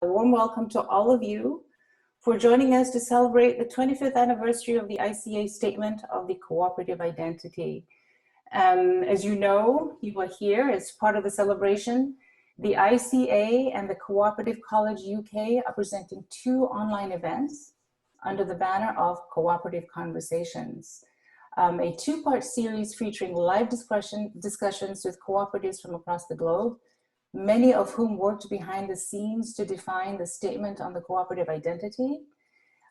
A warm welcome to all of you for joining us to celebrate the 25th anniversary of the ICA Statement of the Cooperative Identity. As you know, you are here as part of the celebration. The ICA and the Cooperative College UK are presenting two online events under the banner of Cooperative Conversations, a two-part series featuring live discussions with cooperatives from across the globe, many of whom worked behind the scenes to define the Statement on the Cooperative Identity,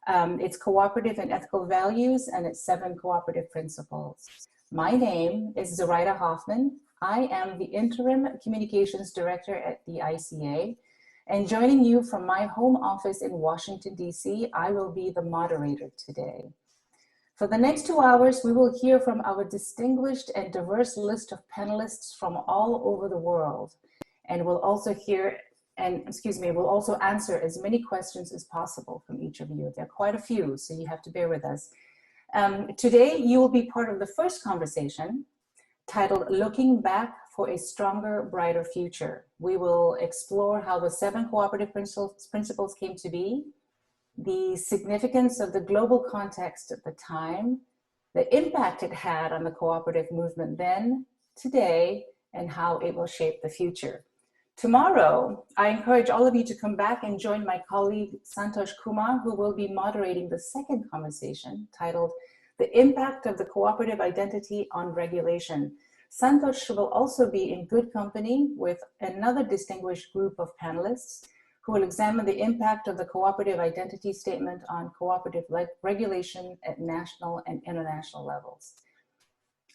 its cooperative and ethical values, and its 7 cooperative principles. My name is Zoraida Hoffman. I am the Interim Communications Director at the ICA, and joining you from my home office in Washington, D.C., I will be the moderator today. For the next 2 hours, we will hear from our distinguished and diverse list of panelists from all over the world. And we'll also we'll also answer as many questions as possible from each of you. There are quite a few, so you have to bear with us. Today, you will be part of the first conversation titled Looking Back for a Stronger, Brighter Future. We will explore how the 7 cooperative principles came to be, the significance of the global context at the time, the impact it had on the cooperative movement then, today, and how it will shape the future. Tomorrow, I encourage all of you to come back and join my colleague Santosh Kumar, who will be moderating the second conversation titled The Impact of the Cooperative Identity on Regulation. Santosh will also be in good company with another distinguished group of panelists who will examine the impact of the Cooperative Identity Statement on cooperative regulation at national and international levels.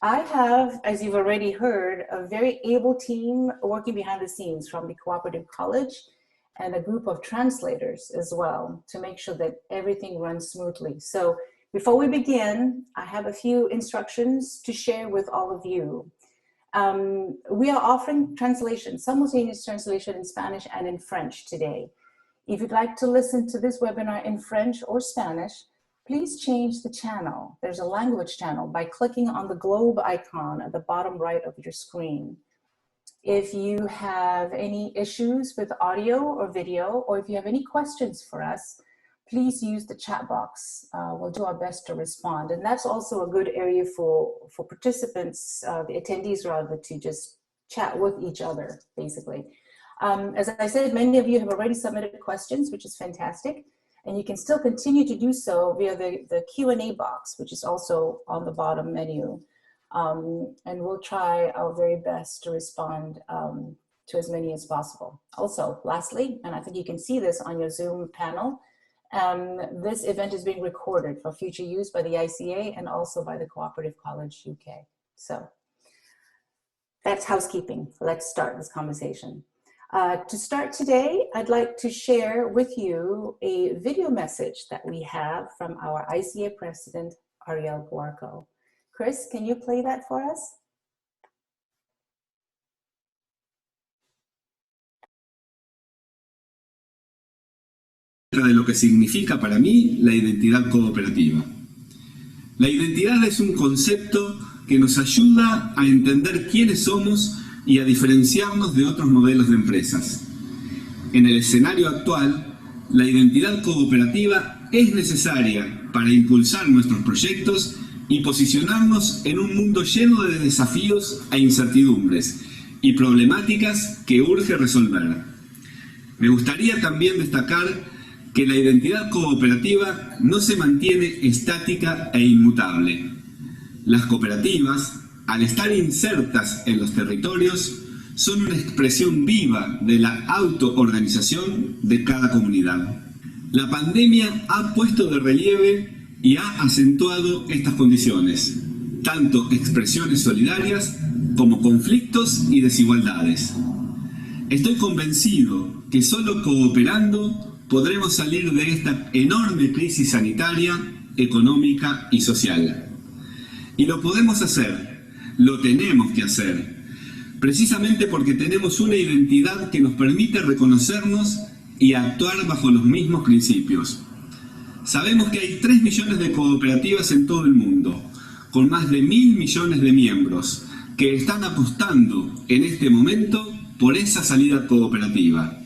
I have, as you've already heard, a very able team working behind the scenes from the Cooperative College and a group of translators as well to make sure that everything runs smoothly. So before we begin, I have a few instructions to share with all of you. We are offering translation, simultaneous translation in Spanish and in French today. If you'd like to listen to this webinar in French or Spanish, please change the channel. There's a language channel by clicking on the globe icon at the bottom right of your screen. If you have any issues with audio or video, or if you have any questions for us, please use the chat box. We'll do our best to respond. And that's also a good area for participants, the attendees rather, to just chat with each other, basically. As I said, many of you have already submitted questions, which is fantastic. And you can still continue to do so via the Q&A box, which is also on the bottom menu. And we'll try our very best to respond to as many as possible. Also, lastly, and I think you can see this on your Zoom panel, this event is being recorded for future use by the ICA and also by the Cooperative College UK. So that's housekeeping. Let's start this conversation. To start today, I'd like to share with you a video message that we have from our ICA President, Ariel Guarco. Chris, can you play that for us? De lo que significa para mí la identidad cooperativa. La identidad es un concepto que nos ayuda a entender quiénes somos y a diferenciarnos de otros modelos de empresas. En el escenario actual, la identidad cooperativa es necesaria para impulsar nuestros proyectos y posicionarnos en un mundo lleno de desafíos e incertidumbres y problemáticas que urge resolver. Me gustaría también destacar que la identidad cooperativa no se mantiene estática e inmutable. Las cooperativas, al estar insertas en los territorios, son una expresión viva de la autoorganización de cada comunidad. La pandemia ha puesto de relieve y ha acentuado estas condiciones, tanto expresiones solidarias como conflictos y desigualdades. Estoy convencido que solo cooperando podremos salir de esta enorme crisis sanitaria, económica y social. Y lo podemos hacer. Lo tenemos que hacer, precisamente porque tenemos una identidad que nos permite reconocernos y actuar bajo los mismos principios. Sabemos que hay 3 millones de cooperativas en todo el mundo, con más de 1.000 millones de miembros, que están apostando en este momento por esa salida cooperativa.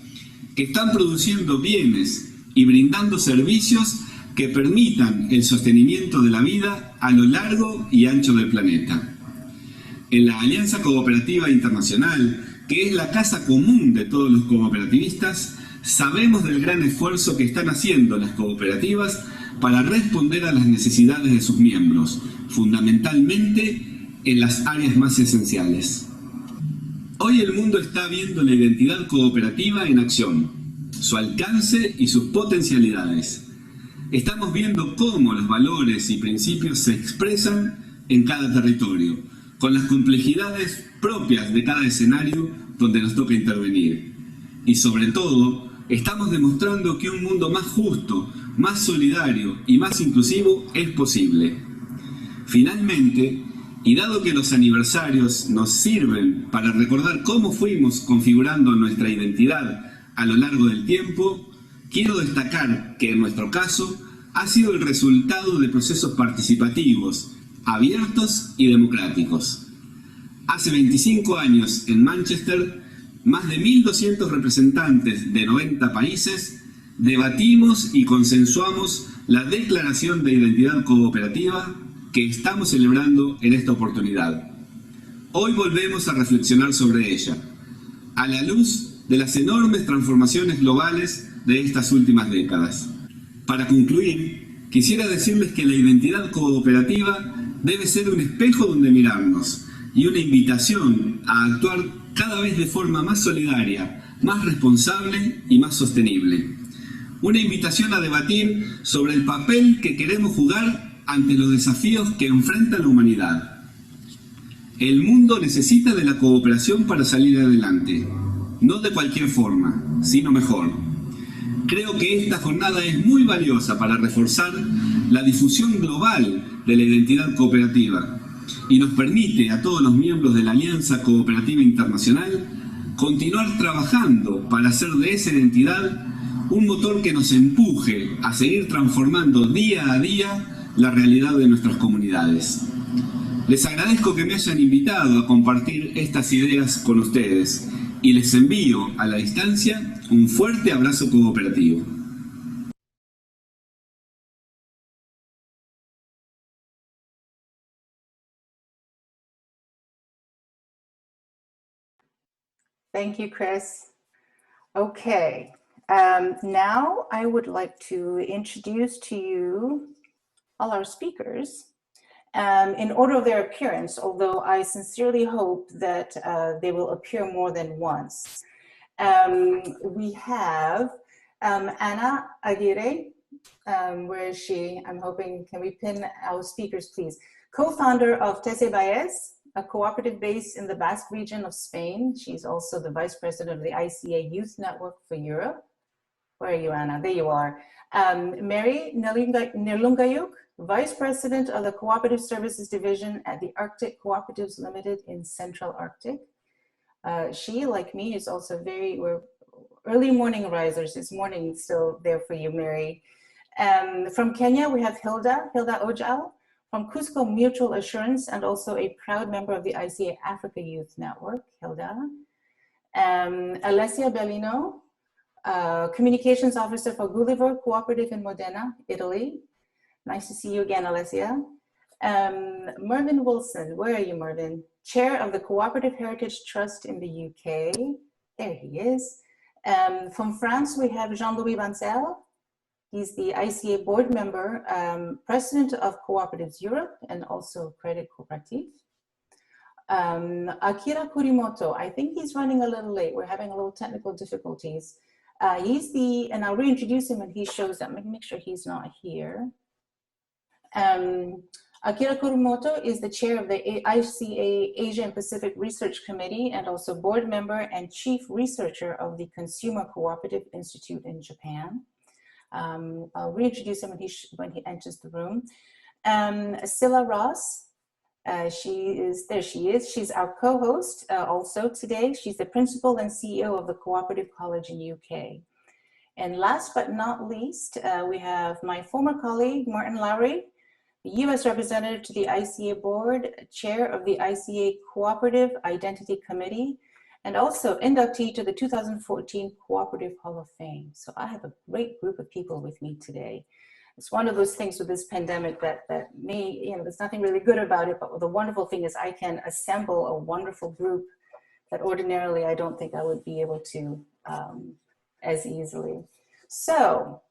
que están produciendo bienes y brindando servicios que permitan el sostenimiento de la vida a lo largo y ancho del planeta. En la Alianza Cooperativa Internacional, que es la casa común de todos los cooperativistas, sabemos del gran esfuerzo que están haciendo las cooperativas para responder a las necesidades de sus miembros, fundamentalmente en las áreas más esenciales. Hoy el mundo está viendo la identidad cooperativa en acción, su alcance y sus potencialidades. Estamos viendo cómo los valores y principios se expresan en cada territorio, con las complejidades propias de cada escenario donde nos toca intervenir. Y sobre todo, estamos demostrando que un mundo más justo, más solidario y más inclusivo es posible. Finalmente, y dado que los aniversarios nos sirven para recordar cómo fuimos configurando nuestra identidad a lo largo del tiempo, quiero destacar que en nuestro caso ha sido el resultado de procesos participativos, abiertos y democráticos. Hace 25 años en Manchester, más de 1.200 representantes de 90 países debatimos y consensuamos la Declaración de Identidad Cooperativa que estamos celebrando en esta oportunidad. Hoy volvemos a reflexionar sobre ella, a la luz de las enormes transformaciones globales de estas últimas décadas. Para concluir, quisiera decirles que la identidad cooperativa debe ser un espejo donde mirarnos y una invitación a actuar cada vez de forma más solidaria, más responsable y más sostenible. Una invitación a debatir sobre el papel que queremos jugar ante los desafíos que enfrenta la humanidad. El mundo necesita de la cooperación para salir adelante, no de cualquier forma, sino mejor. Creo que esta jornada es muy valiosa para reforzar la difusión global de la identidad cooperativa y nos permite a todos los miembros de la Alianza Cooperativa Internacional continuar trabajando para hacer de esa identidad un motor que nos empuje a seguir transformando día a día la realidad de nuestras comunidades. Les agradezco que me hayan invitado a compartir estas ideas con ustedes y les envío a la distancia un fuerte abrazo cooperativo. Thank you, Chris. Okay, now I would like to introduce to you all our speakers in order of their appearance, although I sincerely hope that they will appear more than once. We have Ana Aguirre. Where is she? I'm hoping, can we pin our speakers, please? Co-founder of Tese Baez, a cooperative based in the Basque region of Spain. She's also the vice president of the ICA Youth Network for Europe. Where are you, Ana? There you are. Mary Nirlungayuk, vice president of the Cooperative Services Division at the Arctic Cooperatives Limited in Central Arctic. She, like me, is also we're early morning risers. It's morning still there for you, Mary. From Kenya, we have Hilda Ojal, from Cusco Mutual Assurance, and also a proud member of the ICA Africa Youth Network, Hilda. Alessia Bellino, Communications Officer for Gulliver Cooperative in Modena, Italy. Nice to see you again, Alessia. Mervyn Wilson, where are you, Mervyn? Chair of the Cooperative Heritage Trust in the UK. There he is. From France, we have Jean-Louis Bancel. He's the ICA board member, president of Cooperatives Europe and also Credit Cooperative. Akira Kurimoto, I think he's running a little late. We're having a little technical difficulties. And I'll reintroduce him when he shows up. Let me make sure he's not here. Akira Kurimoto is the chair of the ICA Asia and Pacific Research Committee and also board member and chief researcher of the Consumer Cooperative Institute in Japan. I'll reintroduce him when he enters the room. Scylla Ross, there she is. She's our co-host also today. She's the principal and CEO of the Cooperative College in UK. And last but not least, we have my former colleague, Martin Lowry, the US representative to the ICA board, chair of the ICA Cooperative Identity Committee, and also inductee to the 2014 Cooperative Hall of Fame. So I have a great group of people with me today. It's one of those things with this pandemic that there's nothing really good about it, but the wonderful thing is I can assemble a wonderful group that ordinarily I don't think I would be able to as easily. So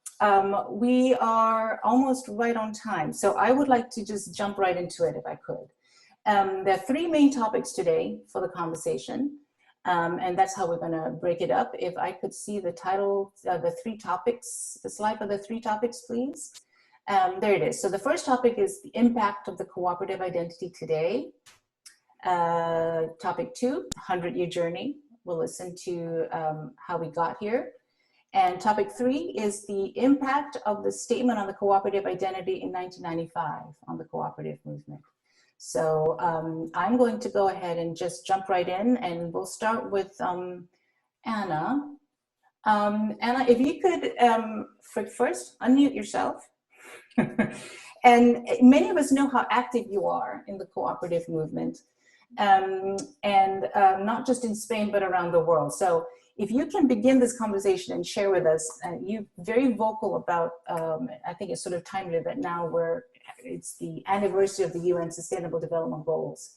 we are almost right on time. So I would like to just jump right into it if I could. There are three main topics today for the conversation. And that's how we're going to break it up. If I could see the title, the three topics, the slide for the three topics, please. There it is. So the first topic is the impact of the cooperative identity today. Topic 2, 100-year journey. We'll listen to how we got here. And topic 3 is the impact of the statement on the cooperative identity in 1995 on the cooperative movement. So I'm going to go ahead and just jump right in, and we'll start with Anna. Anna, if you could first unmute yourself. And many of us know how active you are in the cooperative movement, and not just in Spain, but around the world. So if you can begin this conversation and share with us, and you're very vocal about, I think it's sort of timely that now it's the anniversary of the UN Sustainable Development Goals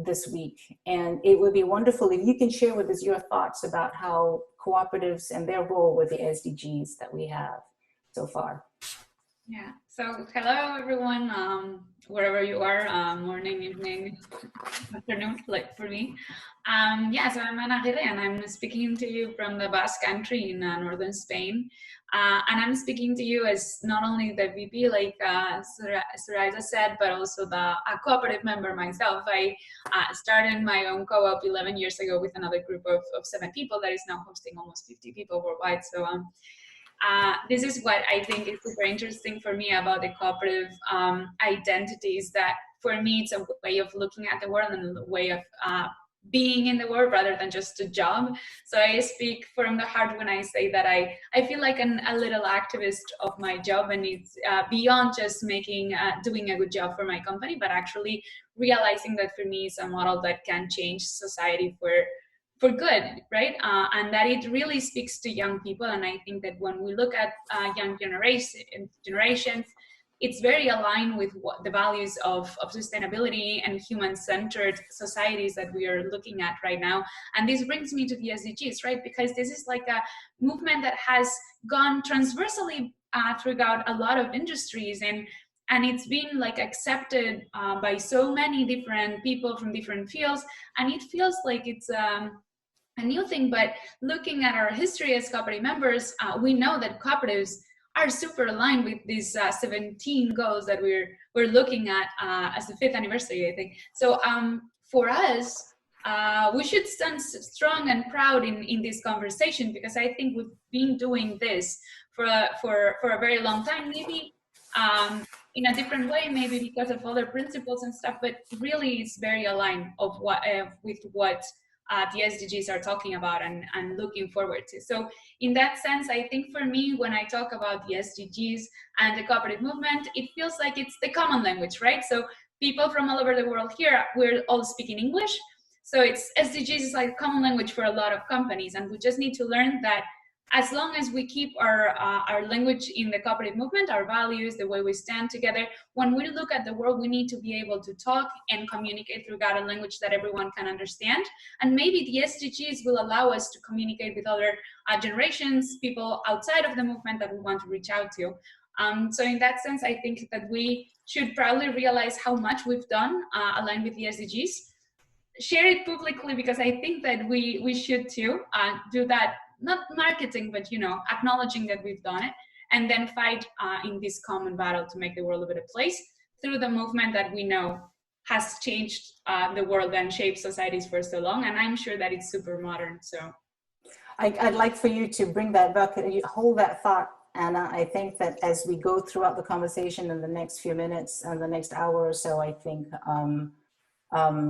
this week. And it would be wonderful if you can share with us your thoughts about how cooperatives and their role with the SDGs that we have so far. Yeah, so hello everyone, wherever you are, morning, evening, afternoon, like for me. Yeah, so I'm Ana Aguirre, and I'm speaking to you from the Basque Country in northern Spain. And I'm speaking to you as not only the VP, like Soraya said, but also a cooperative member myself. I started my own co-op 11 years ago with another group of 7 people that is now hosting almost 50 people worldwide. So this is what I think is super interesting for me about the cooperative identity, is that for me it's a way of looking at the world and a way of being in the world rather than just a job. So I speak from the heart when I say that I feel like a little activist of my job, and it's beyond just doing a good job for my company, but actually realizing that for me it's a model that can change society for good, right? And that it really speaks to young people. And I think that when we look at young generations, it's very aligned with what the values of sustainability and human-centered societies that we are looking at right now. And this brings me to the SDGs, right? Because this is like a movement that has gone transversally throughout a lot of industries, and it's been like accepted by so many different people from different fields, and it feels like it's a new thing. But looking at our history as cooperative members, we know that cooperatives are super aligned with these 17 goals that we're looking at as the 5th anniversary, I think. So for us, we should stand strong and proud in this conversation, because I think we've been doing this for a very long time, maybe in a different way, maybe because of other principles and stuff, but really it's very aligned with what the SDGs are talking about and looking forward to. So in that sense, I think for me, when I talk about the SDGs and the cooperative movement, it feels like it's the common language, right? So people from all over the world here, we're all speaking English. So SDGs is like common language for a lot of companies, and we just need to learn that as long as we keep our language in the cooperative movement, our values, the way we stand together, when we look at the world, we need to be able to talk and communicate throughout a language that everyone can understand. And maybe the SDGs will allow us to communicate with other generations, people outside of the movement that we want to reach out to. So in that sense, I think that we should proudly realize how much we've done aligned with the SDGs. Share it publicly, because I think that we should too do that. Not marketing, but acknowledging that we've done it, and then fight in this common battle to make the world a better place through the movement that we know has changed the world and shaped societies for so long. And I'm sure that it's super modern. So I'd like for you to bring that back, hold that thought, Anna. I think that as we go throughout the conversation in the next few minutes and the next hour or so, I think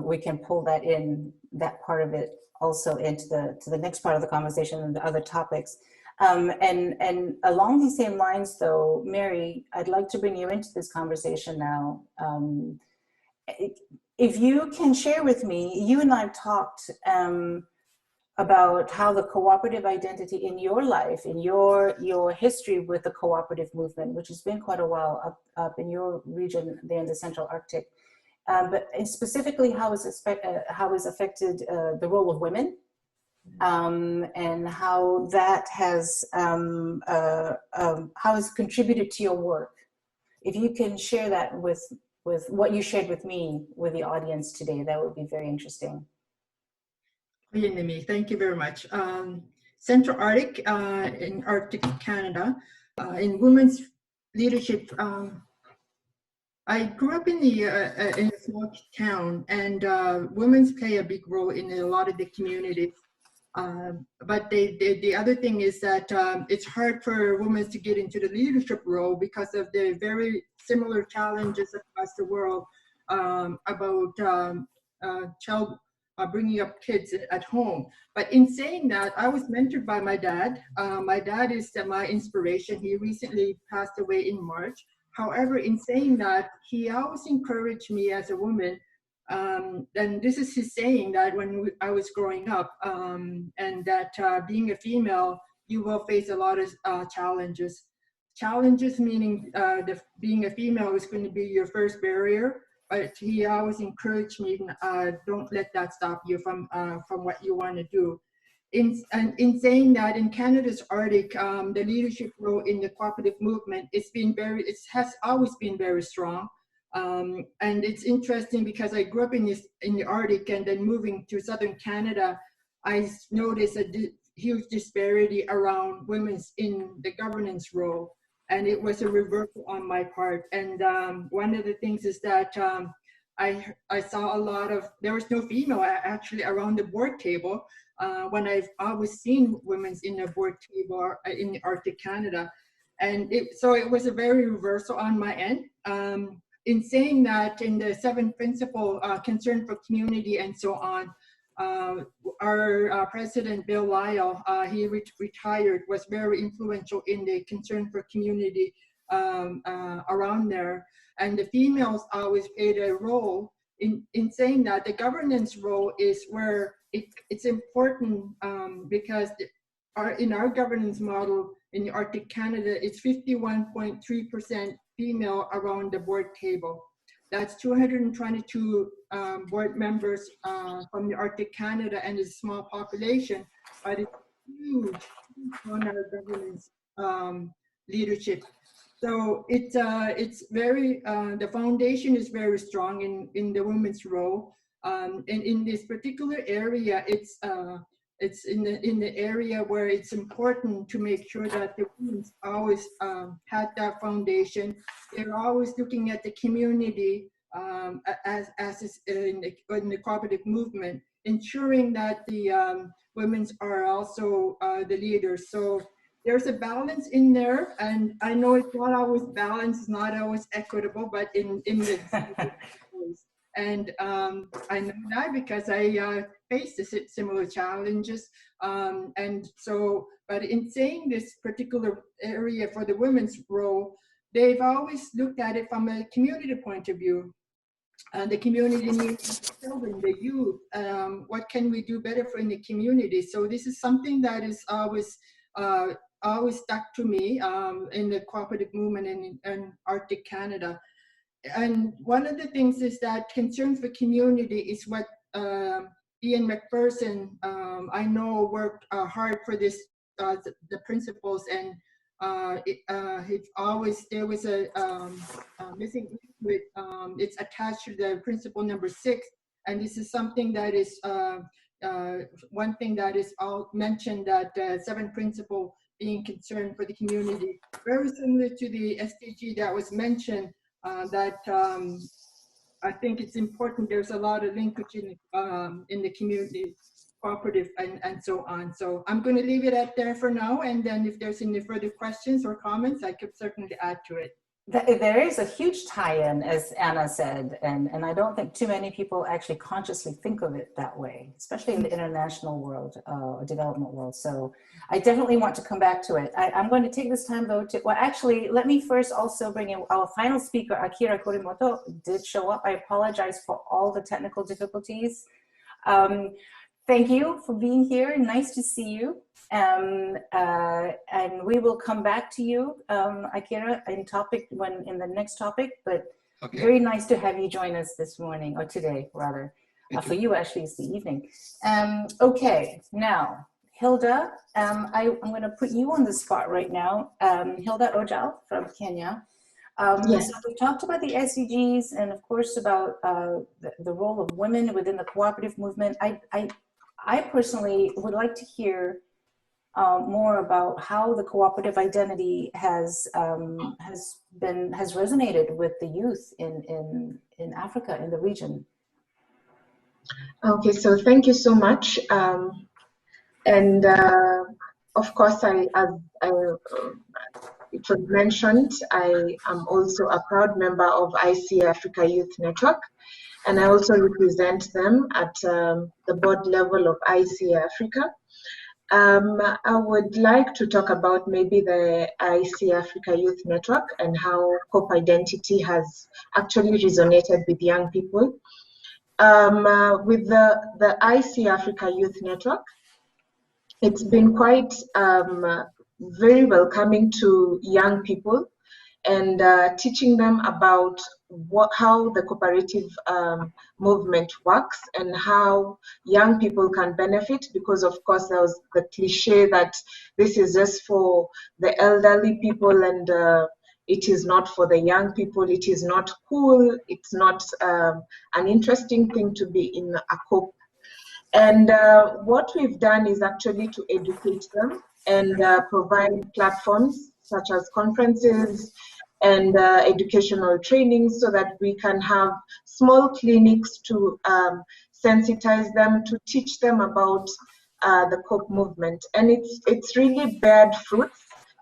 we can pull that part of it also into the next part of the conversation and the other topics. And along these same lines though, Mary, I'd like to bring you into this conversation now. if you can share with me, you and I talked about how the cooperative identity in your life, in your history with the cooperative movement, which has been quite a while up in your region there in the Central Arctic, but specifically how is affected the role of women, and how that has contributed to your work. If you can share that with what you shared with me, with the audience today, that would be very interesting. Thank you very much. Central Arctic in Arctic Canada, in women's leadership, I grew up in a small town, and women play a big role in a lot of the communities. But the other thing is that it's hard for women to get into the leadership role because of the very similar challenges across the world about bringing up kids at home. But in saying that, I was mentored by my dad. My dad is my inspiration. He recently passed away in March. However, in saying that, he always encouraged me as a woman. And this is his saying, that when I was growing up, and that being a female, you will face a lot of challenges. Challenges meaning being a female is going to be your first barrier, but he always encouraged me, don't let that stop you from what you want to do. In saying that, in Canada's Arctic, the leadership role in the cooperative movement, it has always been very strong. And it's interesting because I grew up in the Arctic, and then moving to Southern Canada, I noticed a huge disparity around women's in the governance role. And it was a reversal on my part. And one of the things is that I saw a lot of, there was no female actually around the board table when I've always seen women in the board table in the Arctic Canada. And so it was a very reversal on my end. In saying that, in the 7 principle, concern for community and so on, our president, Bill Lyle, he retired, was very influential in the concern for community around there. And the females always played a role in saying that the governance role is where it's important because in our governance model in the Arctic Canada, it's 51.3% female around the board table. That's 222 board members from the Arctic Canada, and it's a small population, but it's huge on our governance leadership. So it's very, the foundation is very strong in the women's role. And in this particular area, it's in the area where it's important to make sure that the women always had that foundation. They're always looking at the community as is in the cooperative movement, ensuring that the women are also the leaders. So there's a balance in there, and I know it's not always balanced, it's not always equitable, but in the and I know that because I faced similar challenges. And so, but in saying this particular area for the women's role, they've always looked at it from a community point of view. The community needs the children, the youth. What can we do better for in the community? So this is something that is always stuck to me in the cooperative movement in Arctic Canada. And one of the things is that concern for community is what Ian McPherson, I know, worked hard for this, the principles, and there was a missing with, it's attached to the principle number 6, and this is something that is one thing that is all mentioned, that 7 principle being concerned for the community, very similar to the SDG that was mentioned. That I think it's important. There's a lot of linkage in the community, cooperative, and so on. So I'm going to leave it at there for now, and then if there's any further questions or comments, I could certainly add to it. There is a huge tie-in, as Anna said, and I don't think too many people actually consciously think of it that way, especially in the international world, development world. So I definitely want to come back to it. I'm going to take this time though to, well, actually, let me first also bring in our final speaker, Akira Korimoto, did show up. I apologize for all the technical difficulties. Thank you for being here. Nice to see you. And we will come back to you, Akira, in the next topic, but okay. Very nice to have you join us this morning, or today rather. For you actually it's the evening. Okay, now Hilda, I'm going to put you on the spot right now. Hilda Ojal from Kenya. Yes. So we talked about the SDGs and of course about the role of women within the cooperative movement. I personally would like to hear more about how the cooperative identity has resonated with the youth in Africa, in the region. Okay, so thank you so much. And of course, it was mentioned, I am also a proud member of ICA Africa Youth Network, and I also represent them at the board level of ICA Africa. I would like to talk about maybe the ICA Africa Youth Network and how COP identity has actually resonated with young people. With the ICA Africa Youth Network, it's been quite very welcoming to young people and teaching them about how the cooperative movement works and how young people can benefit, because of course there was the cliche that this is just for the elderly people and it is not for the young people, it is not cool, it's not an interesting thing to be in a COP. And what we've done is actually to educate them and provide platforms such as conferences and educational training so that we can have small clinics to sensitize them, to teach them about the COP movement. And it's really bared fruits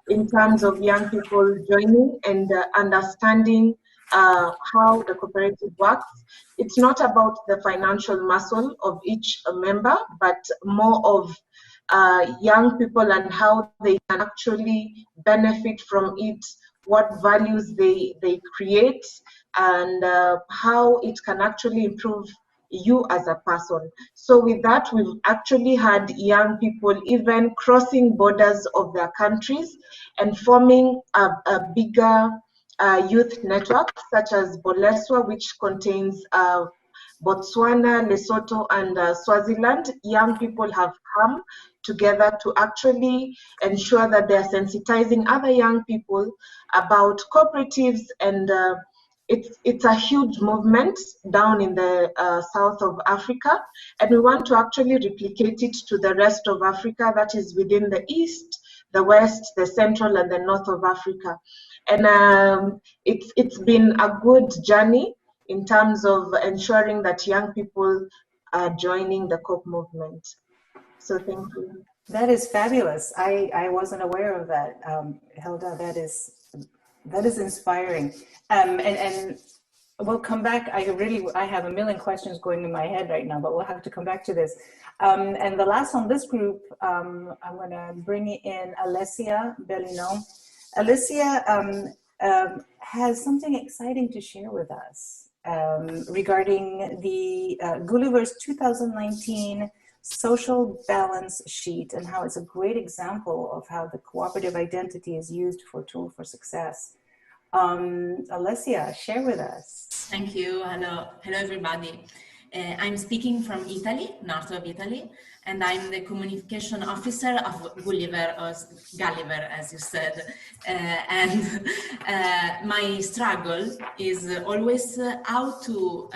in terms of young people joining and understanding how the cooperative works. It's not about the financial muscle of each member, but more of young people and how they can actually benefit from it, what values they create, and how it can actually improve you as a person. So with that, we've actually had young people even crossing borders of their countries and forming a bigger youth network, such as Boleswa, which contains Botswana, Lesotho, and Swaziland. Young people have come together to actually ensure that they are sensitizing other young people about cooperatives, and it's a huge movement down in the south of Africa, and we want to actually replicate it to the rest of Africa, that is within the east, the west, the central, and the north of Africa. And it's been a good journey in terms of ensuring that young people are joining the COP movement. So thank you. That is fabulous. I wasn't aware of that, Hilda. That is inspiring. And we'll come back. I have a million questions going in my head right now, but we'll have to come back to this. And the last on this group, I'm going to bring in Alessia Bellino. Alessia has something exciting to share with us regarding the Gulliver's 2019 social balance sheet and how it's a great example of how the cooperative identity is used for a tool for success. Alessia, share with us. Thank you. Hello everybody. I'm speaking from Italy, north of Italy, and I'm the communication officer of Gulliver, or Gulliver, as you said. And my struggle is always how to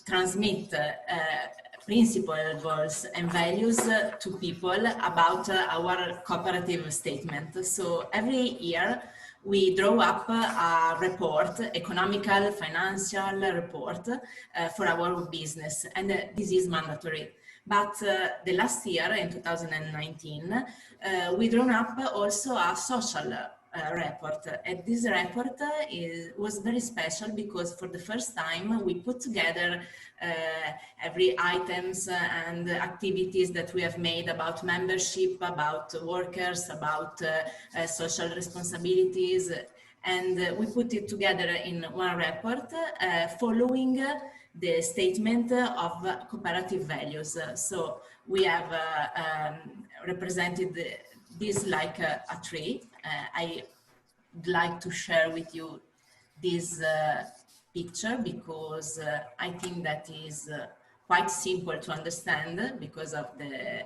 transmit principles and values to people about our cooperative statement. So every year we draw up a report, economical, financial report for our business, and this is mandatory. But the last year, in 2019, we drawn up also a social report. And this report was very special because for the first time we put together every items and activities that we have made about membership, about workers, about social responsibilities, and we put it together in one report following the statement of cooperative values. So we have represented this like a tree. I'd like to share with you this picture because I think that is quite simple to understand because of the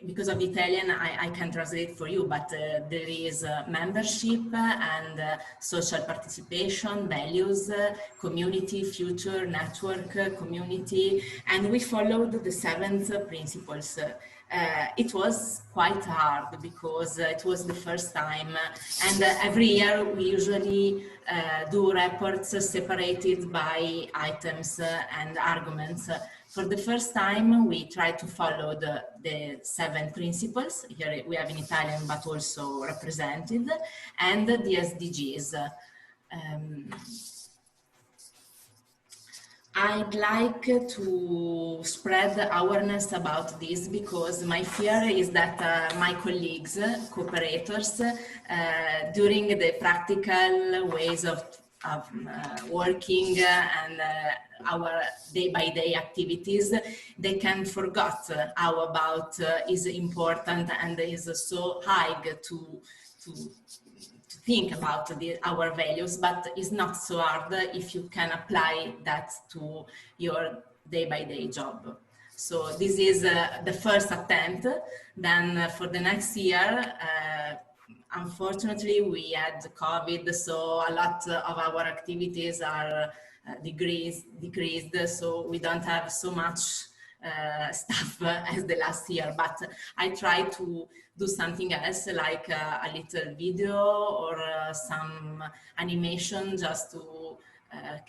Italian, I can translate for you, but there is membership and social participation, values, community, future, network, community, and we followed the 7 principles. It was quite hard because it was the first time, and every year we usually do reports separated by items and arguments. For the first time, we tried to follow the 7 principles. Here we have in Italian, but also represented, and the SDGs. I'd like to spread awareness about this because my fear is that my colleagues, cooperators, during the practical ways of working and our day-by-day activities, they can forget how about is important and is so high to think about our values, but it's not so hard if you can apply that to your day-by-day job. So this is the first attempt. Then for the next year, unfortunately, we had COVID, so a lot of our activities are decreased, so we don't have so much stuff as the last year, but I try to do something else like a little video or some animation just to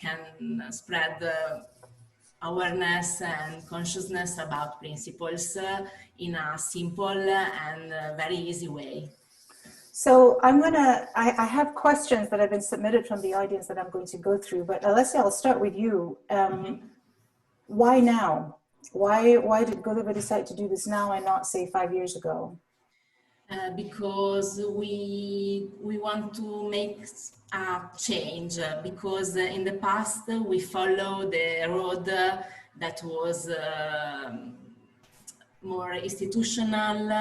can spread awareness and consciousness about principles in a simple and very easy way. So I have questions that have been submitted from the audience that I'm going to go through, but Alessia, I'll start with you. Why now? Why did Gulliver decide to do this now and not say 5 years ago? Because we want to make a change, because in the past we followed the road that was more institutional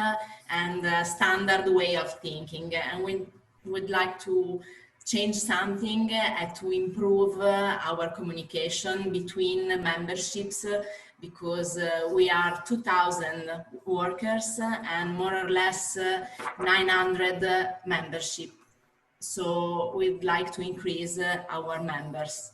and standard way of thinking, and we would like to change something to improve our communication between memberships, because we are 2,000 workers and more or less 900 membership. So we'd like to increase our members.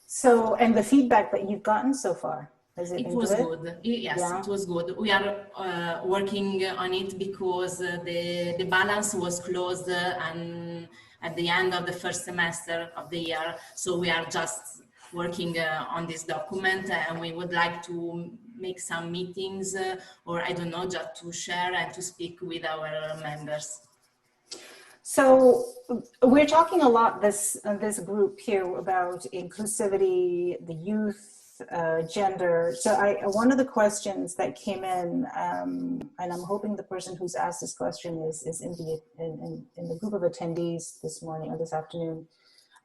So, and the feedback that you've gotten so far, has it been was good? good. Yes, Yeah. It was good. We are working on it because the balance was closed and at the end of the first semester of the year. So we are just working on this document, and we would like to make some meetings or I don't know, just to share and to speak with our members. So we're talking a lot this group here about inclusivity, the youth, gender. So one of the questions that came in, and I'm hoping the person who's asked this question is in the group of attendees this morning or this afternoon.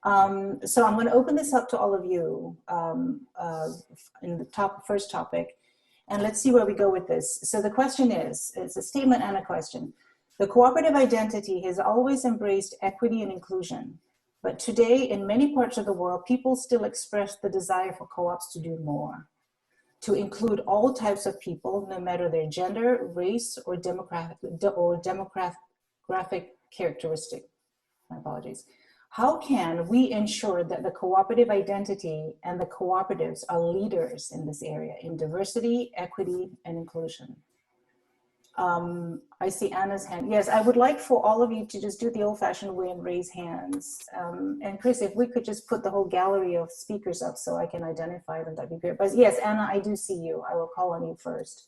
So I'm going to open this up to all of you in the first topic, and let's see where we go with this. So the question is, it's a statement and a question. The cooperative identity has always embraced equity and inclusion, but today in many parts of the world, people still express the desire for co-ops to do more, to include all types of people, no matter their gender, race, or demographic characteristic. My apologies. How can we ensure that the cooperative identity and the cooperatives are leaders in this area in diversity, equity, and inclusion? I see Anna's hand. Yes, I would like for all of you to just do the old-fashioned way and raise hands. And Chris, if we could just put the whole gallery of speakers up so I can identify them, that'd be great. But yes, Anna, I do see you. I will call on you first.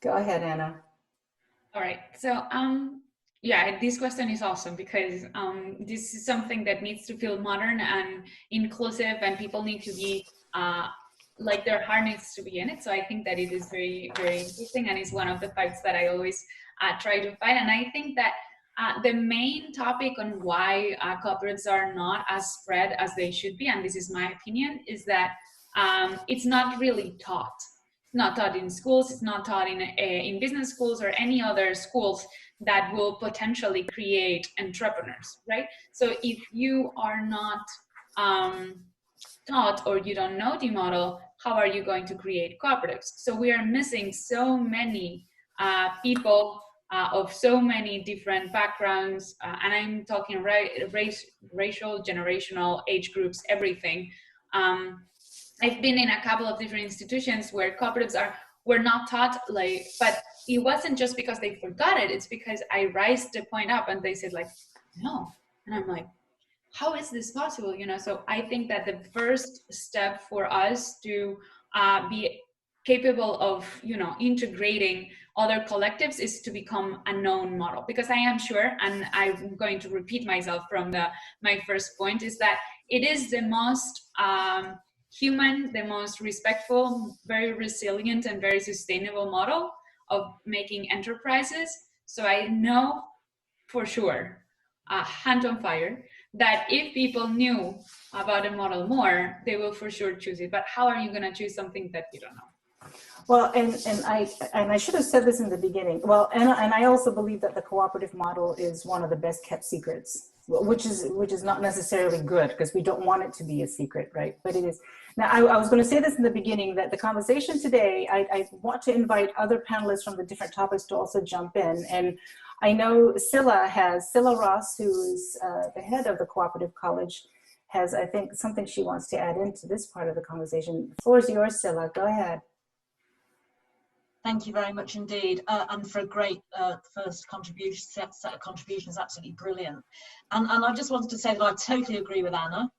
Go ahead, Anna. All right. So, yeah, this question is awesome because this is something that needs to feel modern and inclusive, and people need to be like their heart needs to be in it. So I think that it is very, very interesting, and it's one of the fights that I always try to fight. And I think that the main topic on why cooperatives are not as spread as they should be, and this is my opinion, is that it's not really taught. It's not taught in schools. It's not taught in business schools or any other schools that will potentially create entrepreneurs, right? So if you are not taught or you don't know the model, how are you going to create cooperatives? So we are missing so many people of so many different backgrounds, and I'm talking racial, generational, age groups, everything. I've been in a couple of different institutions where cooperatives were not taught, like, but it wasn't just because they forgot it, it's because I raised the point up and they said like, no. And I'm like, how is this possible? You know, so I think that the first step for us to be capable of, you know, integrating other collectives is to become a known model, because I am sure, and I'm going to repeat myself from my first point, is that it is the most human, the most respectful, very resilient and very sustainable model of making enterprises. So I know for sure, hand on fire, that if people knew about a model more, they will for sure choose it. But how are you going to choose something that you don't know? Well, and I should have said this in the beginning. Well, and I also believe that the cooperative model is one of the best kept secrets, which is not necessarily good, because we don't want it to be a secret, right? But it is. Now, I was going to say this in the beginning, that the conversation today, I want to invite other panelists from the different topics to also jump in. And I know Scilla Ross, who is the head of the Cooperative College, has, I think, something she wants to add into this part of the conversation. The floor is yours, Scilla. Go ahead. Thank you very much indeed, and for a great first contribution, set of contributions, absolutely brilliant. And I just wanted to say that I totally agree with Anna.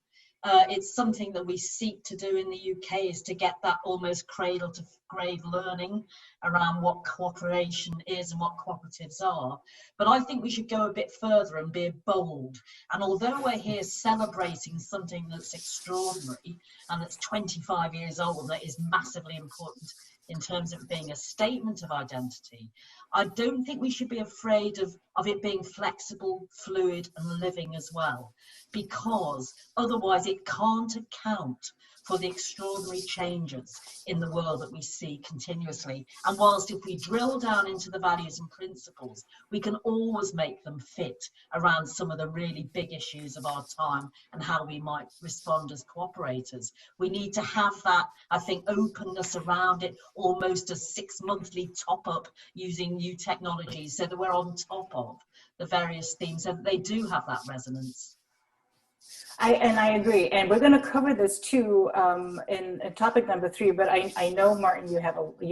It's something that we seek to do in the UK, is to get that almost cradle to grave learning around what cooperation is and what cooperatives are. But I think we should go a bit further and be bold. And although we're here celebrating something that's extraordinary and that's 25 years old, that is massively important in terms of being a statement of identity, I don't think we should be afraid of it being flexible, fluid and living as well, because otherwise it can't account for the extraordinary changes in the world that we see continuously. And whilst if we drill down into the values and principles, we can always make them fit around some of the really big issues of our time and how we might respond as cooperators. We need to have that, I think, openness around it, almost a 6-monthly top up using new technologies, so that we're on top of the various themes, so that they do have that resonance. I agree, and we're going to cover this too in topic number 3. But I know, Martin, you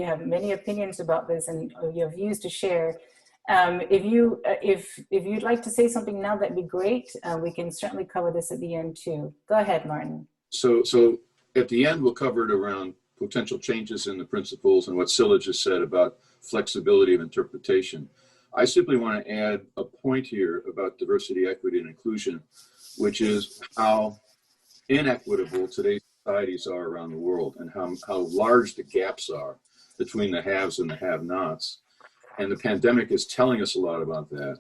have many opinions about this, and you have views to share. If you'd like to say something now, that'd be great. We can certainly cover this at the end too. Go ahead, Martin. So at the end, we'll cover it around potential changes in the principles and what Scilla just said about flexibility of interpretation. I simply want to add a point here about diversity, equity, and inclusion, which is how inequitable today's societies are around the world, and how large the gaps are between the haves and the have-nots. And the pandemic is telling us a lot about that.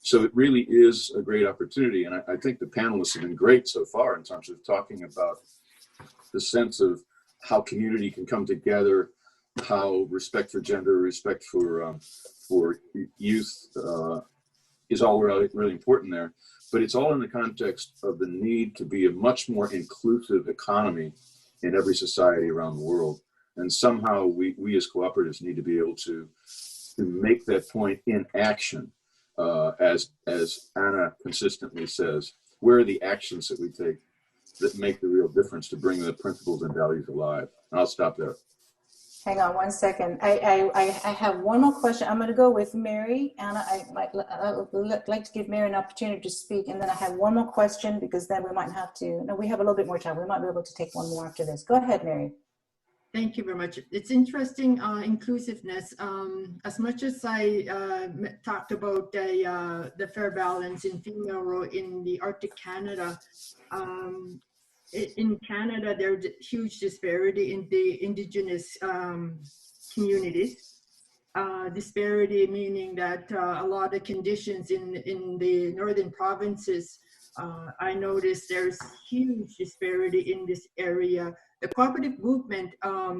So it really is a great opportunity. And I think the panelists have been great so far in terms of talking about the sense of how community can come together, how respect for gender, respect for youth is all really important there. But it's all in the context of the need to be a much more inclusive economy in every society around the world. And somehow we as cooperatives need to be able to make that point in action. As Anna consistently says, where are the actions that we take that make the real difference to bring the principles and values alive? And I'll stop there. Hang on one second. I have one more question. I'm going to go with Mary. Anna, I would like to give Mary an opportunity to speak, and then I have one more question, because then we might have to, no, we have a little bit more time. We might be able to take one more after this. Go ahead, Mary. Thank you very much. It's interesting, inclusiveness. As much as I talked about the fair balance in female role in the Arctic Canada, in Canada, there's huge disparity in the Indigenous communities. Disparity meaning that a lot of conditions in the northern provinces, I noticed there's huge disparity in this area. The cooperative movement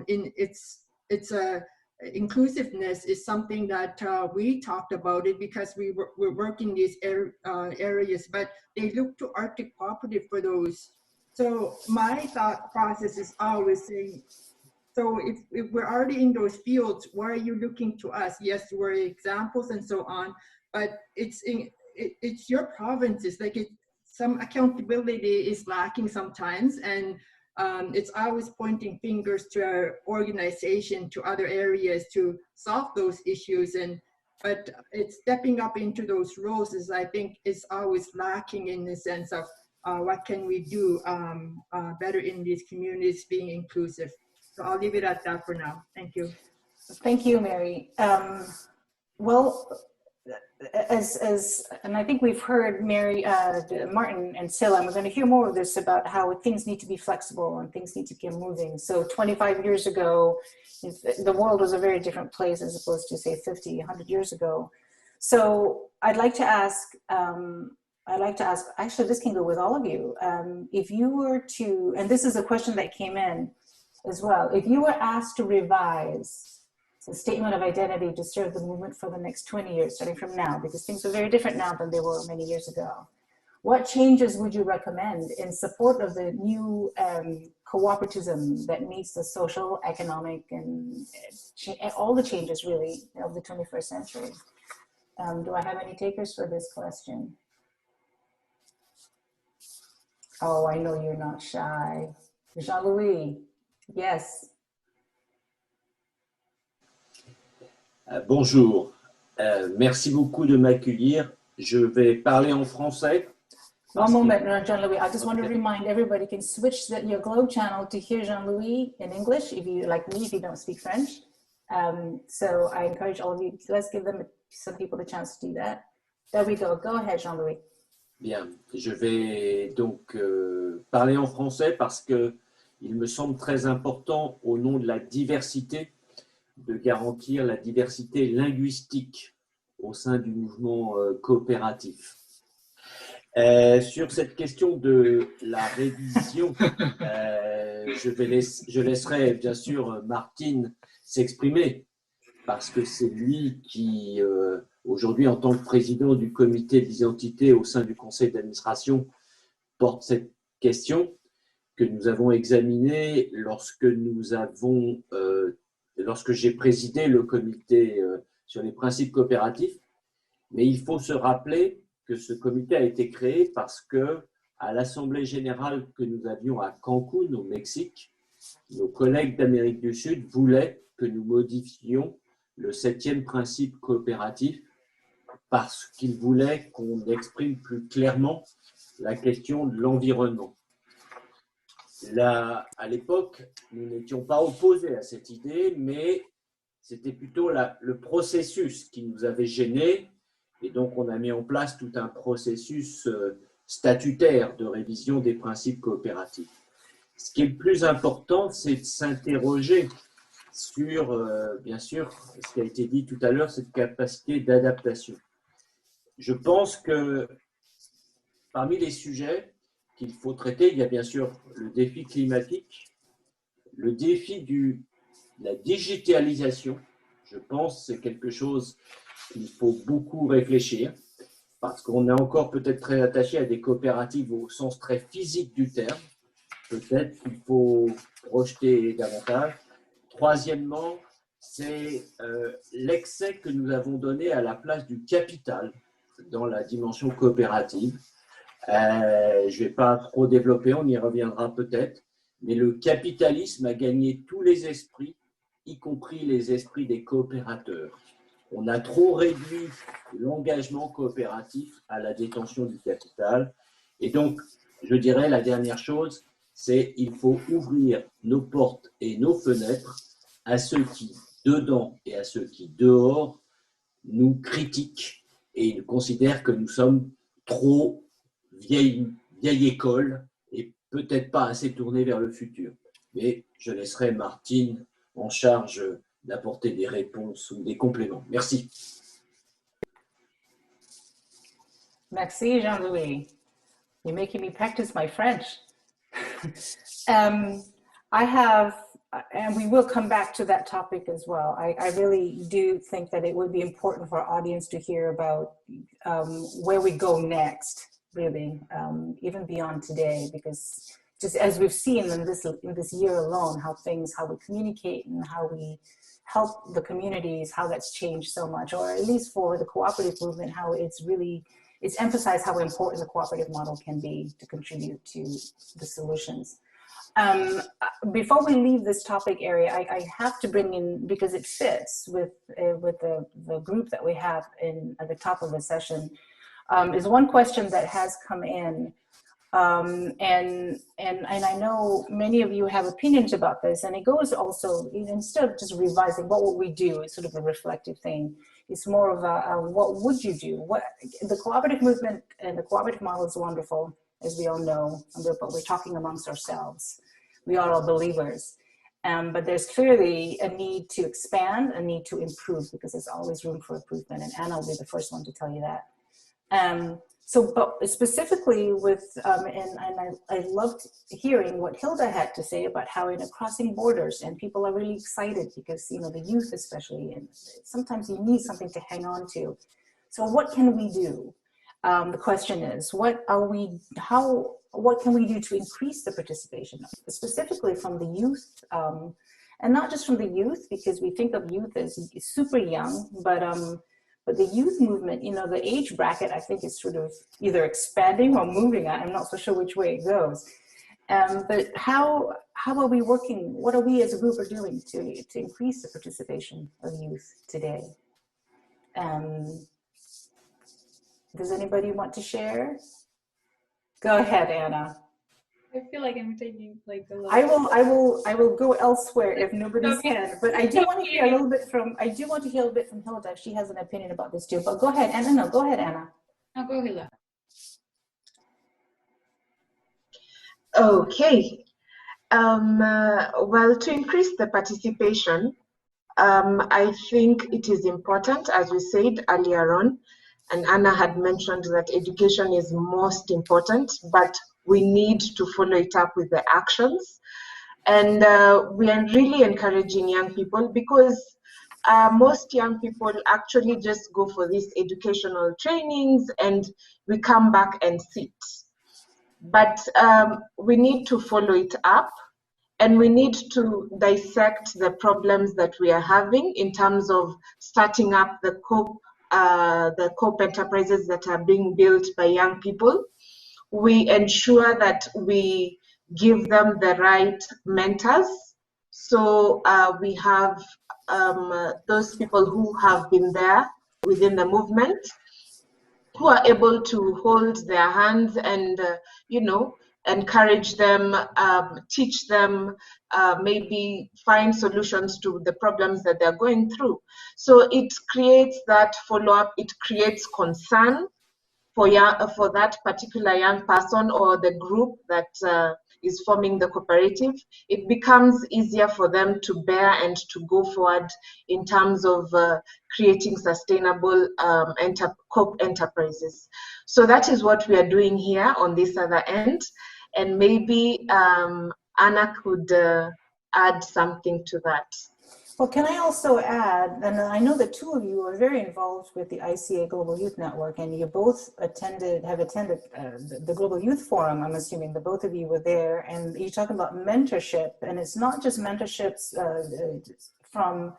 in its inclusiveness is something that we talked about it because we're working these areas, but they look to Arctic Cooperative for those. So my thought process is always saying, so if we're already in those fields, why are you looking to us? Yes, we're examples and so on, but it's your provinces. Like some accountability is lacking sometimes, and it's always pointing fingers to our organization, to other areas to solve those issues. But it's stepping up into those roles is, I think, is always lacking in the sense of what can we do better in these communities being inclusive. So I'll leave it at that for now. Thank you. Thank you, Mary. Well, and I think we've heard Mary, Martin and Sila, and we're going to hear more of this about how things need to be flexible and things need to keep moving. So 25 years ago, the world was a very different place as opposed to say 50, 100 years ago. So I'd like to ask, actually this can go with all of you. If you were to, and this is a question that came in as well, if you were asked to revise the statement of identity to serve the movement for the next 20 years, starting from now, because things are very different now than they were many years ago, what changes would you recommend in support of the new cooperativism that meets the social, economic, and all the changes really of the 21st century? Do I have any takers for this question? Oh, I know you're not shy. Jean-Louis. Yes. Bonjour. Merci beaucoup de m'accueillir. Je vais parler en français. One moment, Jean-Louis. I just want to remind everybody, you can switch your Globe channel to hear Jean-Louis in English, if you, like me, if you don't speak French. So I encourage all of you, let's give some people the chance to do that. There we go. Go ahead, Jean-Louis. Bien. Je vais donc parler en français parce que il me semble très important, au nom de la diversité, de garantir la diversité linguistique au sein du mouvement coopératif. Sur cette question de la révision, je laisserai bien sûr Martine s'exprimer parce que c'est lui qui, aujourd'hui, en tant que président du comité d'identité au sein du conseil d'administration, porte cette question que nous avons examinée lorsque j'ai présidé le comité sur les principes coopératifs. Mais il faut se rappeler que ce comité a été créé parce que, à l'Assemblée générale que nous avions à Cancun, au Mexique, nos collègues d'Amérique du Sud voulaient que nous modifiions le 7e principe coopératif parce qu'ils voulaient qu'on exprime plus clairement la question de l'environnement. Là, à l'époque, nous n'étions pas opposés à cette idée, mais c'était plutôt le processus qui nous avait gênés. Et donc, on a mis en place tout un processus statutaire de révision des principes coopératifs. Ce qui est le plus important, c'est de s'interroger sur, bien sûr, ce qui a été dit tout à l'heure, cette capacité d'adaptation. Je pense que parmi les sujets qu'il faut traiter, il y a bien sûr le défi climatique, le défi de la digitalisation. Je pense que c'est quelque chose qu'il faut beaucoup réfléchir parce qu'on est encore peut-être très attaché à des coopératives au sens très physique du terme. Peut-être qu'il faut projeter davantage. Troisièmement, c'est l'excès que nous avons donné à la place du capital dans la dimension coopérative. Je ne vais pas trop développer, on y reviendra peut-être, mais le capitalisme a gagné tous les esprits, y compris les esprits des coopérateurs. On a trop réduit l'engagement coopératif à la détention du capital. Et donc, je dirais la dernière chose, c'est il faut ouvrir nos portes et nos fenêtres à ceux qui, dedans et à ceux qui, dehors, nous critiquent et ils considèrent que nous sommes trop vieille école et peut-être pas assez tournés vers le futur. Mais je laisserai Martine en charge d'apporter des réponses ou des compléments. Merci. Merci, Jean-Louis. You're making me practice my French. I have, and we will come back to that topic as well. I really do think that it would be important for our audience to hear about where we go next, really, even beyond today, because just as we've seen in this year alone, how we communicate and how we help the communities, how that's changed so much, or at least for the cooperative movement, how it's emphasized how important the cooperative model can be to contribute to the solutions. Before we leave this topic area, I have to bring in, because it fits with the group that we have at the top of the session, is one question that has come in. And I know many of you have opinions about this, and it goes also, instead of just revising what would we do, it's sort of a reflective thing. It's more of a what would you do? The cooperative movement and the cooperative model is wonderful, as we all know, but we're talking amongst ourselves. We are all believers. But there's clearly a need to expand, a need to improve, because there's always room for improvement, and Anna will be the first one to tell you that. But specifically with, and I loved hearing what Hilda had to say about how in crossing borders, and people are really excited because, the youth especially, and sometimes you need something to hang on to. So what can we do? The question is, what can we do to increase the participation, specifically from the youth, and not just from the youth, because we think of youth as super young, but the youth movement, the age bracket, I think is sort of either expanding or moving. I'm not so sure which way it goes. But how are we working? What are we as a group are doing to increase the participation of youth today? Does anybody want to share? Go ahead, Anna. I feel like I'm taking like the. I will go elsewhere if nobody's hand. But I do want to hear a little bit from. I do want to hear a little bit from Hilda. She has an opinion about this too. But go ahead, Anna. No, go ahead, Anna. No, go, Hilda. Okay. Well, to increase the participation, I think it is important, as we said earlier on, and Anna had mentioned that education is most important, but we need to follow it up with the actions. And we are really encouraging young people, because most young people actually just go for these educational trainings and we come back and sit. But we need to follow it up, and we need to dissect the problems that we are having in terms of starting up the COP enterprises that are being built by young people. We ensure that we give them the right mentors. So we have those people who have been there within the movement, who are able to hold their hands and, encourage them, teach them, maybe find solutions to the problems that they're going through. So it creates that follow-up, it creates concern for that particular young person or the group that is forming the cooperative. It becomes easier for them to bear and to go forward in terms of creating sustainable COP enterprises. So that is what we are doing here on this other end. And maybe Anna could add something to that. Well, can I also add, and I know the two of you are very involved with the ICA Global Youth Network, and you both have attended the Global Youth Forum. I'm assuming the both of you were there, and you're talking about mentorship, and it's not just mentorships from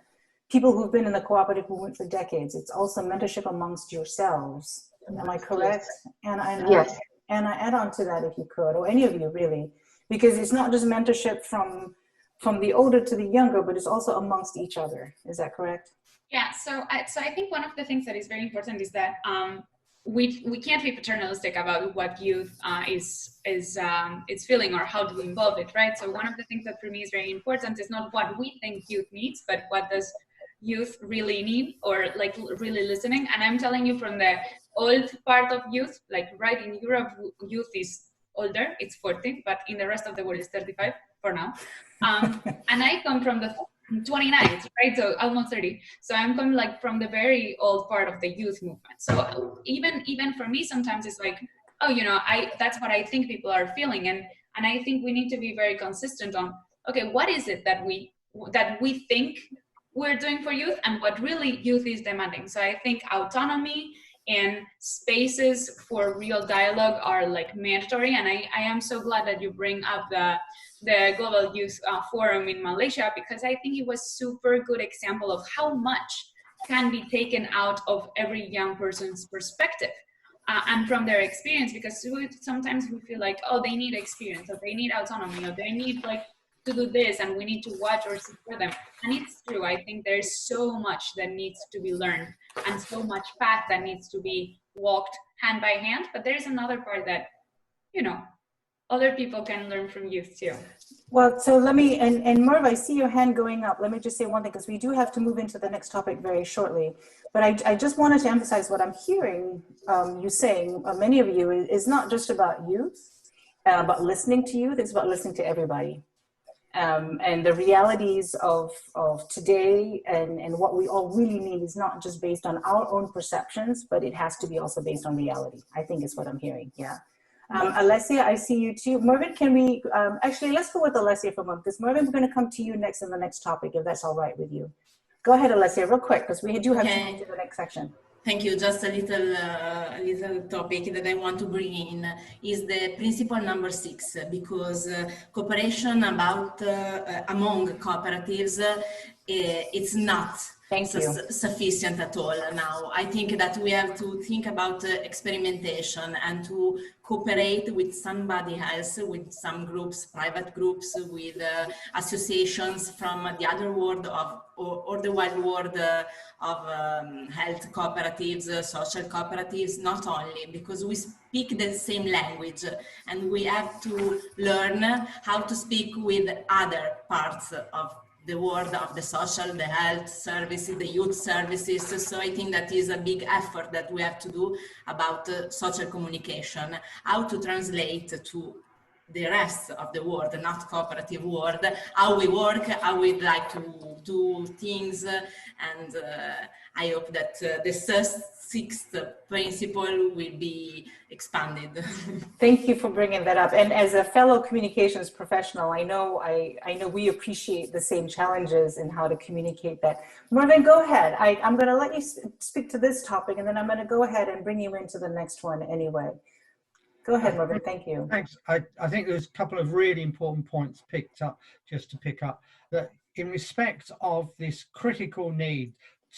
people who've been in the cooperative movement for decades. It's also mentorship amongst yourselves. Am I correct? And yes. And I add on to that if you could, or any of you really, because it's not just mentorship from the older to the younger, but it's also amongst each other. Is that correct? Yeah, so I think one of the things that is very important is that we can't be paternalistic about what youth is feeling or how to involve it, right? So one of the things that for me is very important is not what we think youth needs, but what does youth really need, or like really listening. And I'm telling you from the old part of youth, like right in Europe, youth is older, it's 40, but in the rest of the world it's 35 for now. And I come from the 29th, right? So almost 30. So I'm coming like from the very old part of the youth movement. So even for me, sometimes it's like, oh, you know, that's what I think people are feeling. And I think we need to be very consistent on, okay, what is it that we think we're doing for youth and what really youth is demanding. So I think autonomy and spaces for real dialogue are like mandatory. And I am so glad that you bring up the Global Youth Forum in Malaysia, because I think it was super good example of how much can be taken out of every young person's perspective and from their experience, because sometimes we feel like, oh, they need experience, or they need autonomy, or they need like to do this, and we need to watch or support them. And it's true, I think there's so much that needs to be learned and so much path that needs to be walked hand by hand, but there's another part that, you know, other people can learn from youth too. Well, so let me, and Merv, I see your hand going up. Let me just say one thing, because we do have to move into the next topic very shortly. But I just wanted to emphasize what I'm hearing you saying, many of you, is not just about youth, about listening to youth, it's about listening to everybody. And the realities of today and what we all really need is not just based on our own perceptions, but it has to be also based on reality, I think is what I'm hearing, yeah. Alessia, I see you too. Mervyn, can we, actually, let's go with Alessia for a moment, because Mervyn, we're going to come to you next in the next topic, if that's all right with you. Go ahead, Alessia, real quick, because we do have to move to the next section. Thank you. Just a little topic that I want to bring in is the principle number 6, because cooperation among cooperatives, it's not sufficient at all now. I think that we have to think about experimentation and to cooperate with somebody else, with some groups, private groups, with associations from the other world or the wide world of health cooperatives, social cooperatives, not only, because we speak the same language and we have to learn how to speak with other parts of the world of the social, the health services, the youth services. So I think that is a big effort that we have to do about social communication, how to translate to the rest of the world, not cooperative world, how we work, how we like to do things. And I hope that the 6th principle will be expanded. Thank you for bringing that up. And as a fellow communications professional, I know we appreciate the same challenges in how to communicate that. Mervyn, go ahead. I'm going to let you speak to this topic, and then I'm going to go ahead and bring you into the next one anyway. Go ahead, Mervyn. Thank you. Thanks. I think there's a couple of really important points picked up, just to pick up, that in respect of this critical need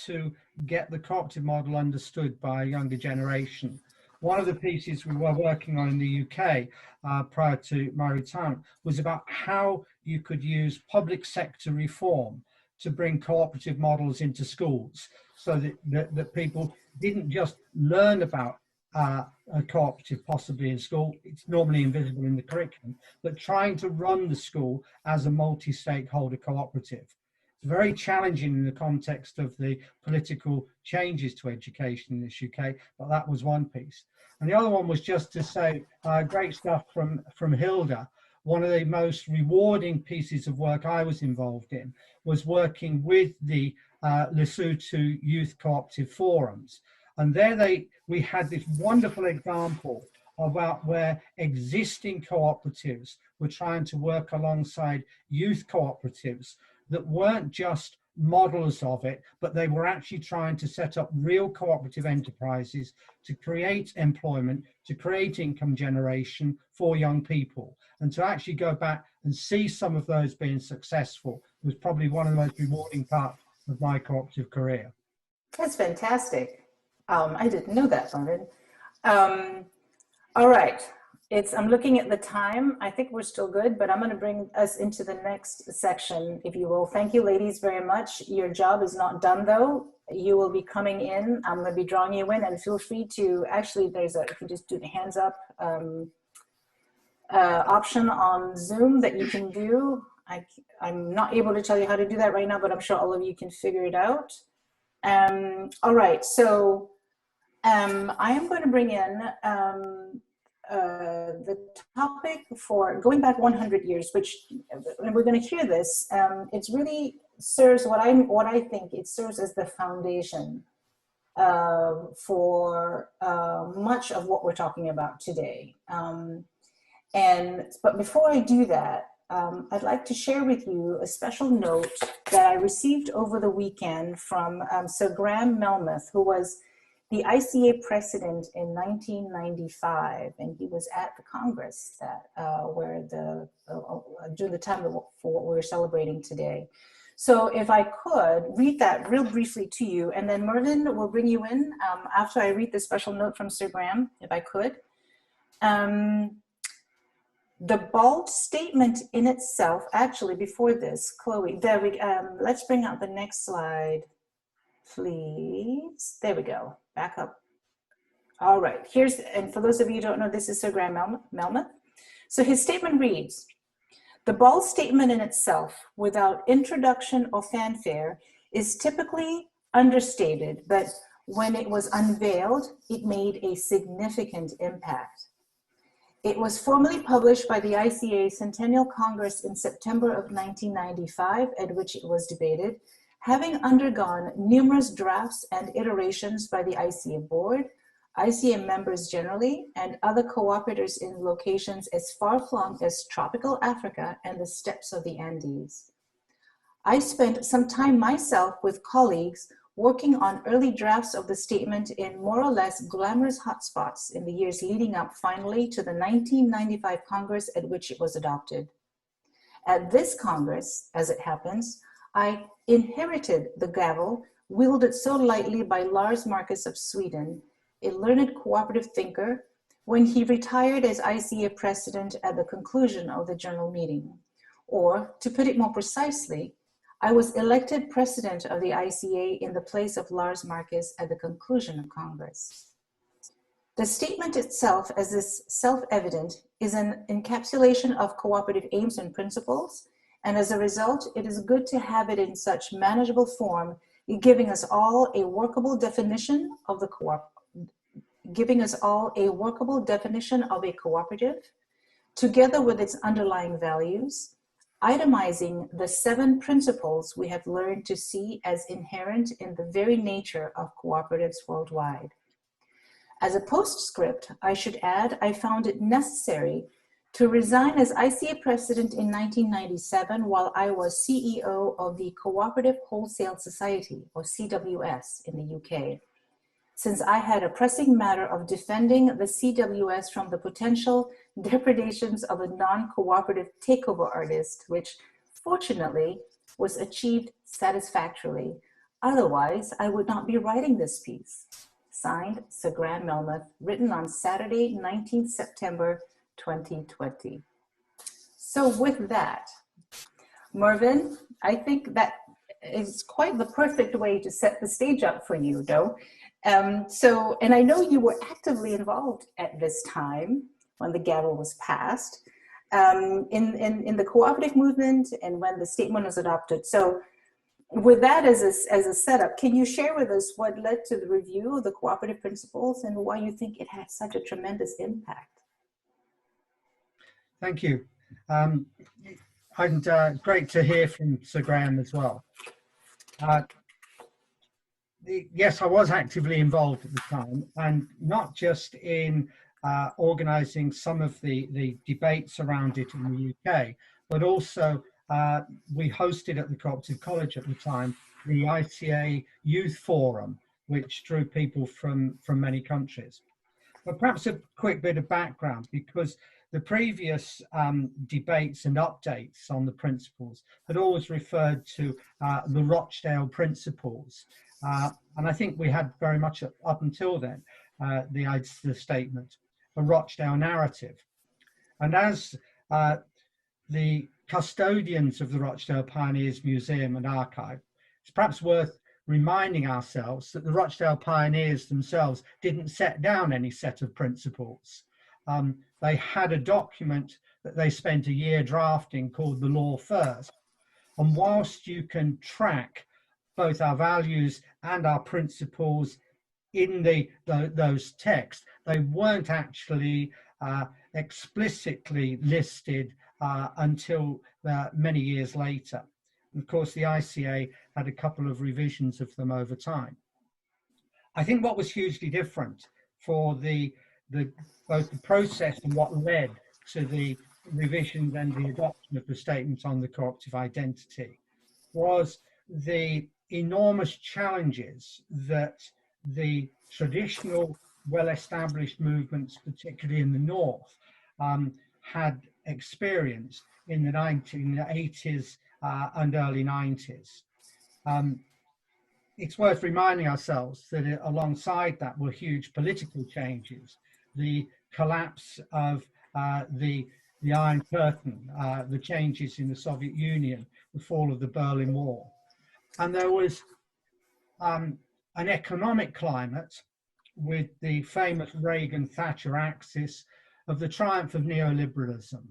to get the cooperative model understood by a younger generation. One of the pieces we were working on in the UK prior to my retirement was about how you could use public sector reform to bring cooperative models into schools, so that people didn't just learn about a cooperative possibly in school, it's normally invisible in the curriculum, but trying to run the school as a multi-stakeholder cooperative. It's very challenging in the context of the political changes to education in this UK, but that was one piece. And the other one was just to say, great stuff from Hilda. One of the most rewarding pieces of work I was involved in was working with the Lesotho Youth Cooperative Forums. And there we had this wonderful example about where existing cooperatives were trying to work alongside youth cooperatives that weren't just models of it, but they were actually trying to set up real cooperative enterprises to create employment, to create income generation for young people. And to actually go back and see some of those being successful was probably one of the most rewarding parts of my cooperative career. That's fantastic. I didn't know that, Mervyn. All right. I'm looking at the time. I think we're still good, but I'm going to bring us into the next section, if you will. Thank you, ladies, very much. Your job is not done, though. you will be coming in. I'm going to be drawing you in, and feel free to, actually, you can just do the hands up option on Zoom that you can do. I'm not able to tell you how to do that right now, but I'm sure all of you can figure it out. All right, so I am going to bring in the topic for going back 100 years, which, and we're going to hear this, it's really serves what I think it serves as the foundation for much of what we're talking about today. But before I do that, I'd like to share with you a special note that I received over the weekend from Sir Graham Melmoth, who was the ICA president in 1995, and he was at the Congress that during the time for what we're celebrating today. So if I could read that real briefly to you, and then Mervyn will bring you in after I read the special note from Sir Graham, if I could. The bold statement in itself, actually, before this, Chloe, there we let's bring out the next slide, please. There we go, back up. All right, and for those of you who don't know, this is Sir Graham Melmoth. So his statement reads, the bold statement in itself, without introduction or fanfare, is typically understated, but when it was unveiled, it made a significant impact. It was formally published by the ICA Centennial Congress in September of 1995, at which it was debated, having undergone numerous drafts and iterations by the ICA board, ICA members generally, and other cooperators in locations as far-flung as tropical Africa and the steppes of the Andes. I spent some time myself with colleagues working on early drafts of the statement in more or less glamorous hotspots in the years leading up finally to the 1995 Congress at which it was adopted. At this Congress, as it happens, I inherited the gavel wielded so lightly by Lars Marcus of Sweden, a learned cooperative thinker, when he retired as ICA president at the conclusion of the general meeting. Or, to put it more precisely, I was elected president of the ICA in the place of Lars Marcus at the conclusion of Congress. The statement itself, as is self-evident, is an encapsulation of cooperative aims and principles, and as a result, it is good to have it in such manageable form, giving us all a workable definition of a cooperative, together with its underlying values, itemizing the 7 principles we have learned to see as inherent in the very nature of cooperatives worldwide. As a postscript, I should add, I found it necessary to resign as ICA president in 1997 while I was CEO of the Cooperative Wholesale Society, or CWS, in the UK, since I had a pressing matter of defending the CWS from the potential depredations of a non-cooperative takeover artist, which fortunately was achieved satisfactorily. Otherwise, I would not be writing this piece. Signed, Sir Graham Melmoth, written on Saturday, 19th September, 2020. So with that, Mervyn, I think that is quite the perfect way to set the stage up for you, though. And I know you were actively involved at this time when the gavel was passed in the cooperative movement and when the statement was adopted. So with that as a setup, can you share with us what led to the review of the cooperative principles and why you think it had such a tremendous impact? Thank you. And great to hear from Sir Graham as well. Yes, I was actively involved at the time, and not just in organising some of the debates around it in the UK, but also we hosted at the Cooperative College at the time the ICA Youth Forum, which drew people from many countries. But perhaps a quick bit of background, because the previous debates and updates on the principles had always referred to the Rochdale principles. And I think we had very much up until then, the statement, a Rochdale narrative. And as the custodians of the Rochdale Pioneers Museum and Archive, it's perhaps worth reminding ourselves that the Rochdale pioneers themselves didn't set down any set of principles. They had a document that they spent a year drafting called the Law First. And whilst you can track both our values and our principles in those texts, they weren't actually explicitly listed until many years later. And of course, the ICA had a couple of revisions of them over time. I think what was hugely different for both the process and what led to the revisions and the adoption of the statement on the cooperative identity was the enormous challenges that the traditional well-established movements, particularly in the North, had experienced in the 1980s and early 90s. It's worth reminding ourselves that alongside that were huge political changes, the collapse of the Iron Curtain, the changes in the Soviet Union, the fall of the Berlin Wall. And there was an economic climate with the famous Reagan-Thatcher axis of the triumph of neoliberalism.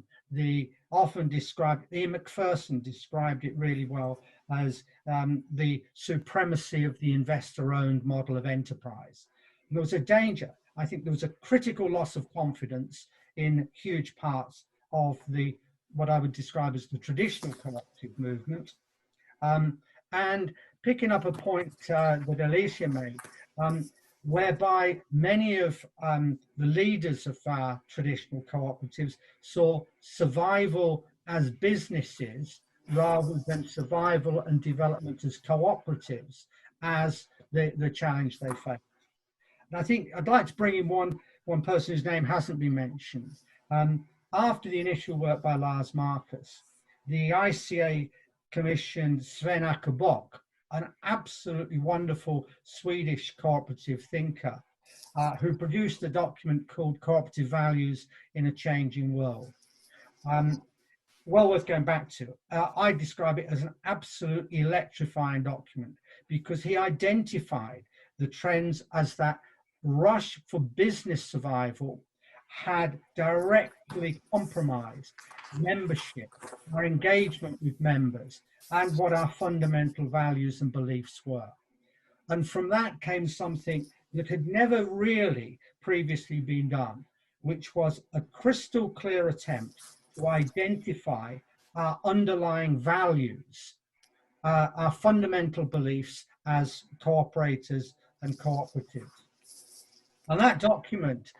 Often described, Ian Macpherson described it really well as the supremacy of the investor-owned model of enterprise. And there was a danger. I think there was a critical loss of confidence in huge parts of what I would describe as the traditional cooperative movement. And picking up a point that Alicia made, whereby many of the leaders of our traditional cooperatives saw survival as businesses rather than survival and development as cooperatives as the challenge they faced. And I think I'd like to bring in one person whose name hasn't been mentioned. After the initial work by Lars Marcus, the ICA commissioned Sven Acker Bock, an absolutely wonderful Swedish cooperative thinker, who produced a document called Cooperative Values in a Changing World. Well worth going back to. I describe it as an absolutely electrifying document because he identified the trends as that rush for business survival had directly compromised membership, our engagement with members, and what our fundamental values and beliefs were. And from that came something that had never really previously been done, which was a crystal clear attempt to identify our underlying values, our fundamental beliefs as cooperators and cooperatives. And that document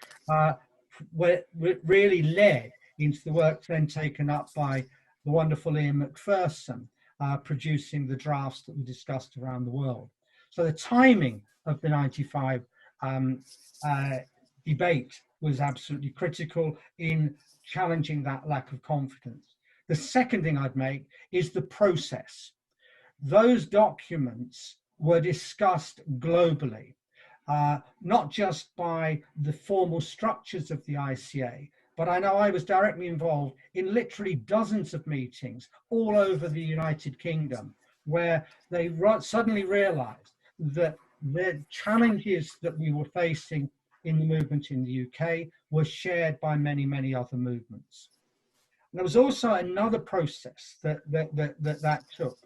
really led into the work then taken up by the wonderful Ian Macpherson, producing the drafts that we discussed around the world. So the timing of the 95 debate was absolutely critical in challenging that lack of confidence. The second thing I'd make is the process. Those documents were discussed globally, not just by the formal structures of the ICA, but I know I was directly involved in literally dozens of meetings all over the United Kingdom, where they suddenly realized that the challenges that we were facing in the movement in the UK were shared by many, many other movements. And there was also another process that took,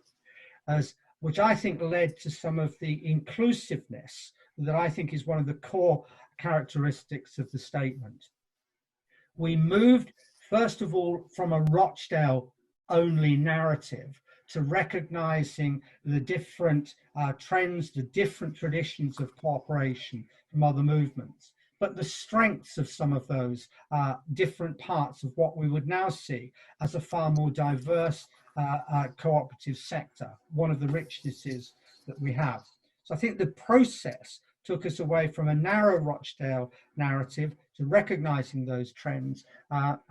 which I think led to some of the inclusiveness that I think is one of the core characteristics of the statement. We moved, first of all, from a Rochdale-only narrative to recognizing the different trends, the different traditions of cooperation from other movements, but the strengths of some of those different parts of what we would now see as a far more diverse cooperative sector, one of the richnesses that we have. So I think the process took us away from a narrow Rochdale narrative to recognizing those trends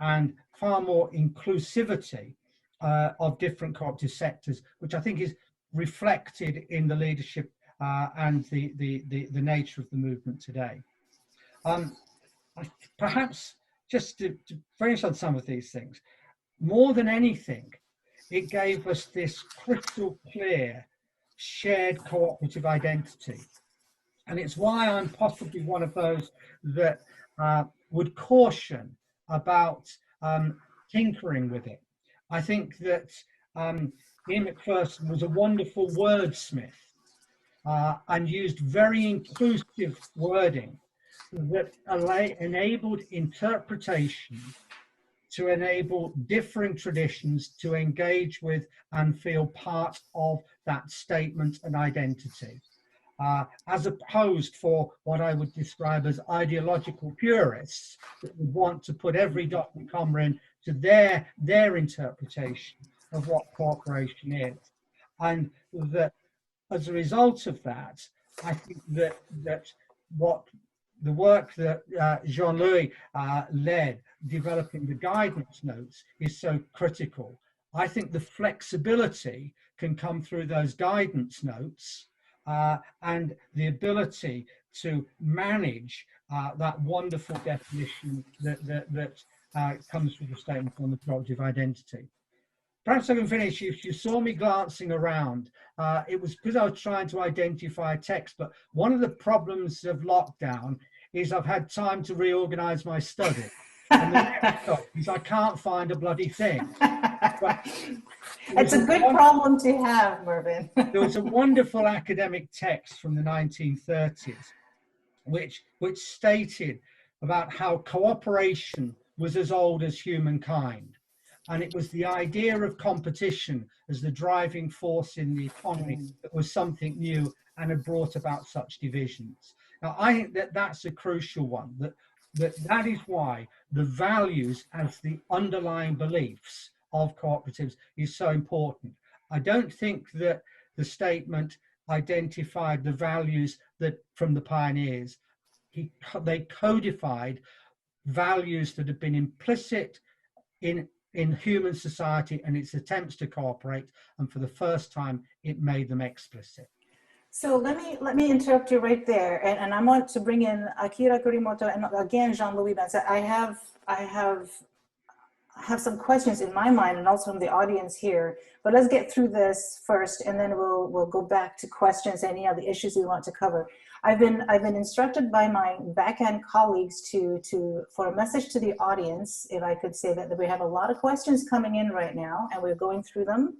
and far more inclusivity of different cooperative sectors, which I think is reflected in the leadership and the nature of the movement today. Perhaps just to finish on some of these things, more than anything, it gave us this crystal clear shared cooperative identity. And it's why I'm possibly one of those that would caution about tinkering with it. I think that Ian McPherson was a wonderful wordsmith and used very inclusive wording that enabled interpretation to enable differing traditions to engage with and feel part of that statement and identity. As opposed for what I would describe as ideological purists that would want to put every dot and comma in to their interpretation of what cooperation is. And that as a result of that, I think that what the work that Jean-Louis led, developing the guidance notes, is so critical. I think the flexibility can come through those guidance notes and the ability to manage that wonderful definition that comes from the statement on the cooperative identity. Perhaps I can finish. If you saw me glancing around, it was because I was trying to identify a text, but one of the problems of lockdown is I've had time to reorganize my study. And the next stop is I can't find a bloody thing. It's a good problem to have, Mervyn. There was a wonderful academic text from the 1930s, which stated about how cooperation was as old as humankind. And it was the idea of competition as the driving force in the economy that was something new and had brought about such divisions. Now, I think that that's a crucial one, that is why the values as the underlying beliefs of cooperatives is so important. I don't think that the statement identified the values that from the pioneers. They codified values that have been implicit in human society and its attempts to cooperate, and for the first time it made them explicit. So let me interrupt you right there, and I want to bring in Akira Kurimoto and again Jean-Louis Benza. I have some questions in my mind and also from the audience here, but let's get through this first, and then we'll go back to questions, any other issues we want to cover. I've been instructed by my back-end colleagues for a message to the audience, if I could say that we have a lot of questions coming in right now, and we're going through them.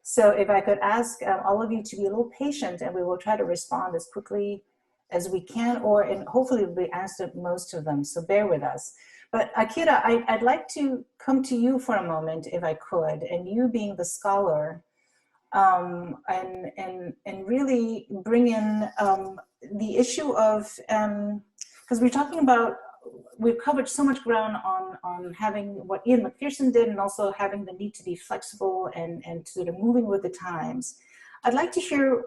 So if I could ask all of you to be a little patient, and we will try to respond as quickly as we can, and hopefully we'll answer most of them, so bear with us. But Akira, I'd like to come to you for a moment, if I could, and you being the scholar, and really bring in the issue of, because we're talking about, we've covered so much ground on having what Ian McPherson did, and also having the need to be flexible and sort of moving with the times. I'd like to hear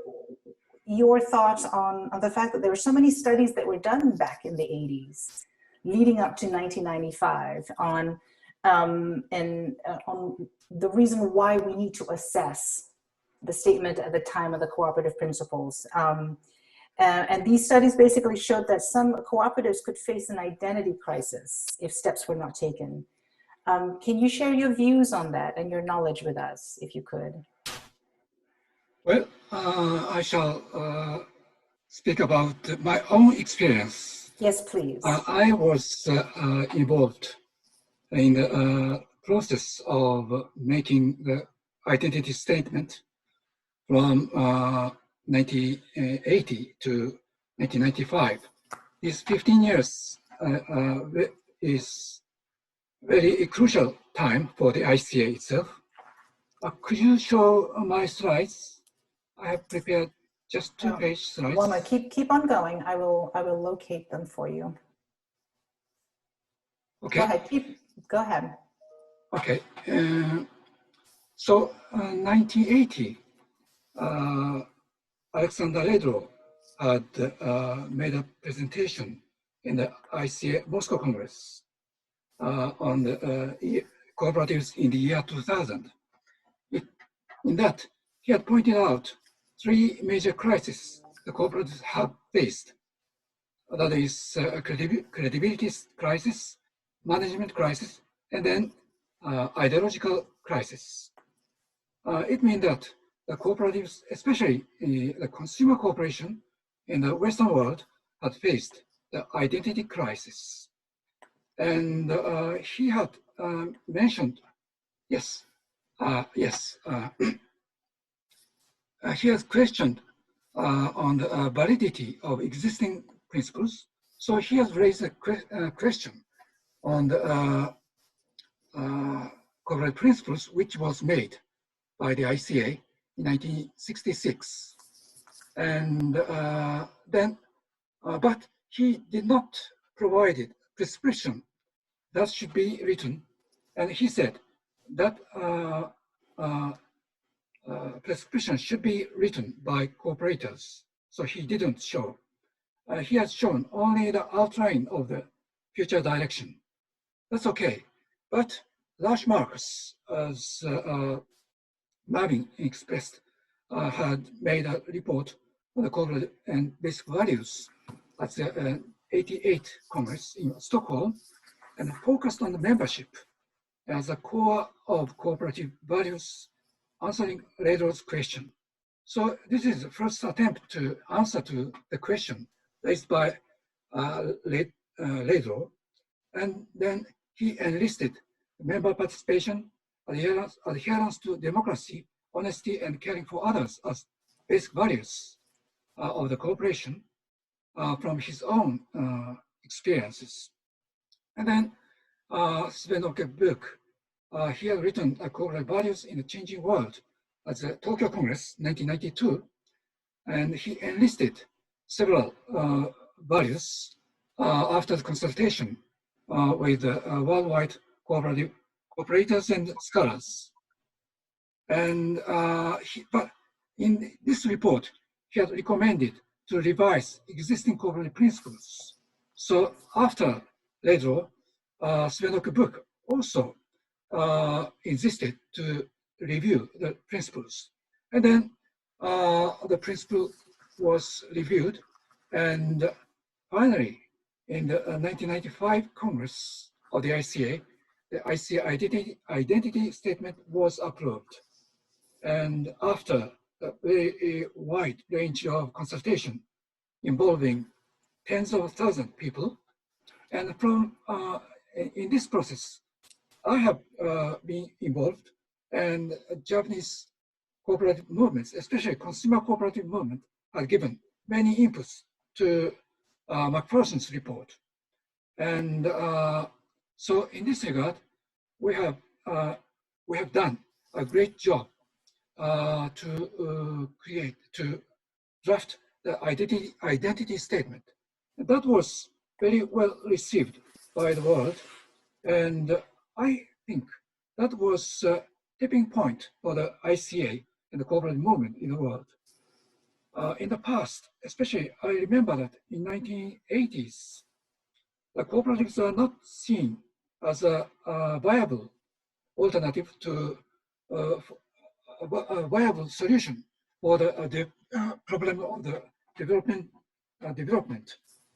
your thoughts on the fact that there were so many studies that were done back in the 80s, leading up to 1995, on the reason why we need to assess the statement at the time of the cooperative principles. And these studies basically showed that some cooperatives could face an identity crisis if steps were not taken. Can you share your views on that and your knowledge with us, if you could? Well, I shall speak about my own experience. Yes, please. I was involved in the process of making the identity statement from 1980 to 1995. These 15 years is very crucial time for the ICA itself. Could you show my slides? I have prepared just 2-page slides. Well, keep on going. I will locate them for you. Okay. Go ahead. Go ahead. Okay. So 1980, Alexander Ledrow had made a presentation in the ICA Moscow Congress on the cooperatives in the year 2000. In that, he had pointed out 3 major crises the cooperatives have faced. That is credibility crisis, management crisis, and then ideological crisis. It means that the cooperatives, especially the consumer cooperation in the Western world, had faced the identity crisis. And he had mentioned, he has questioned on the validity of existing principles. So he has raised a question on the cooperative principles, which was made by the ICA in 1966. And but he did not provide a prescription that should be written. And he said that prescription should be written by cooperators. So he didn't show. He has shown only the outline of the future direction. That's okay. But Lars Marcus, as Marvin expressed, had made a report on the cooperative and basic values at the 88th Congress in Stockholm, and focused on the membership as a core of cooperative values, answering Ledro's question. So this is the first attempt to answer to the question raised by Ledro, and then he enlisted member participation, adherence to democracy, honesty, and caring for others as basic values of the cooperation from his own experiences. And then Sven-Åke book, he had written Cooperative Values in the Changing World at the Tokyo Congress 1992, and he enlisted several values after the consultation with worldwide cooperators and scholars. And but in this report, he had recommended to revise existing cooperative principles. So after Ledro, Sven-Åke book also insisted to review the principles. And then the principle was reviewed, and finally, in the 1995 Congress of the ICA Identity Statement was approved. And after a very wide range of consultation involving tens of thousands of people, and from in this process, I have been involved, and Japanese cooperative movements, especially consumer cooperative movement, have given many inputs to McPherson's report. And so in this regard, we have done a great job to draft the identity statement. And that was very well received by the world. And I think that was a tipping point for the ICA and the cooperative movement in the world. In the past, especially, I remember that in 1980s, the cooperatives are not seen as a viable alternative to a viable solution for the problem of the development,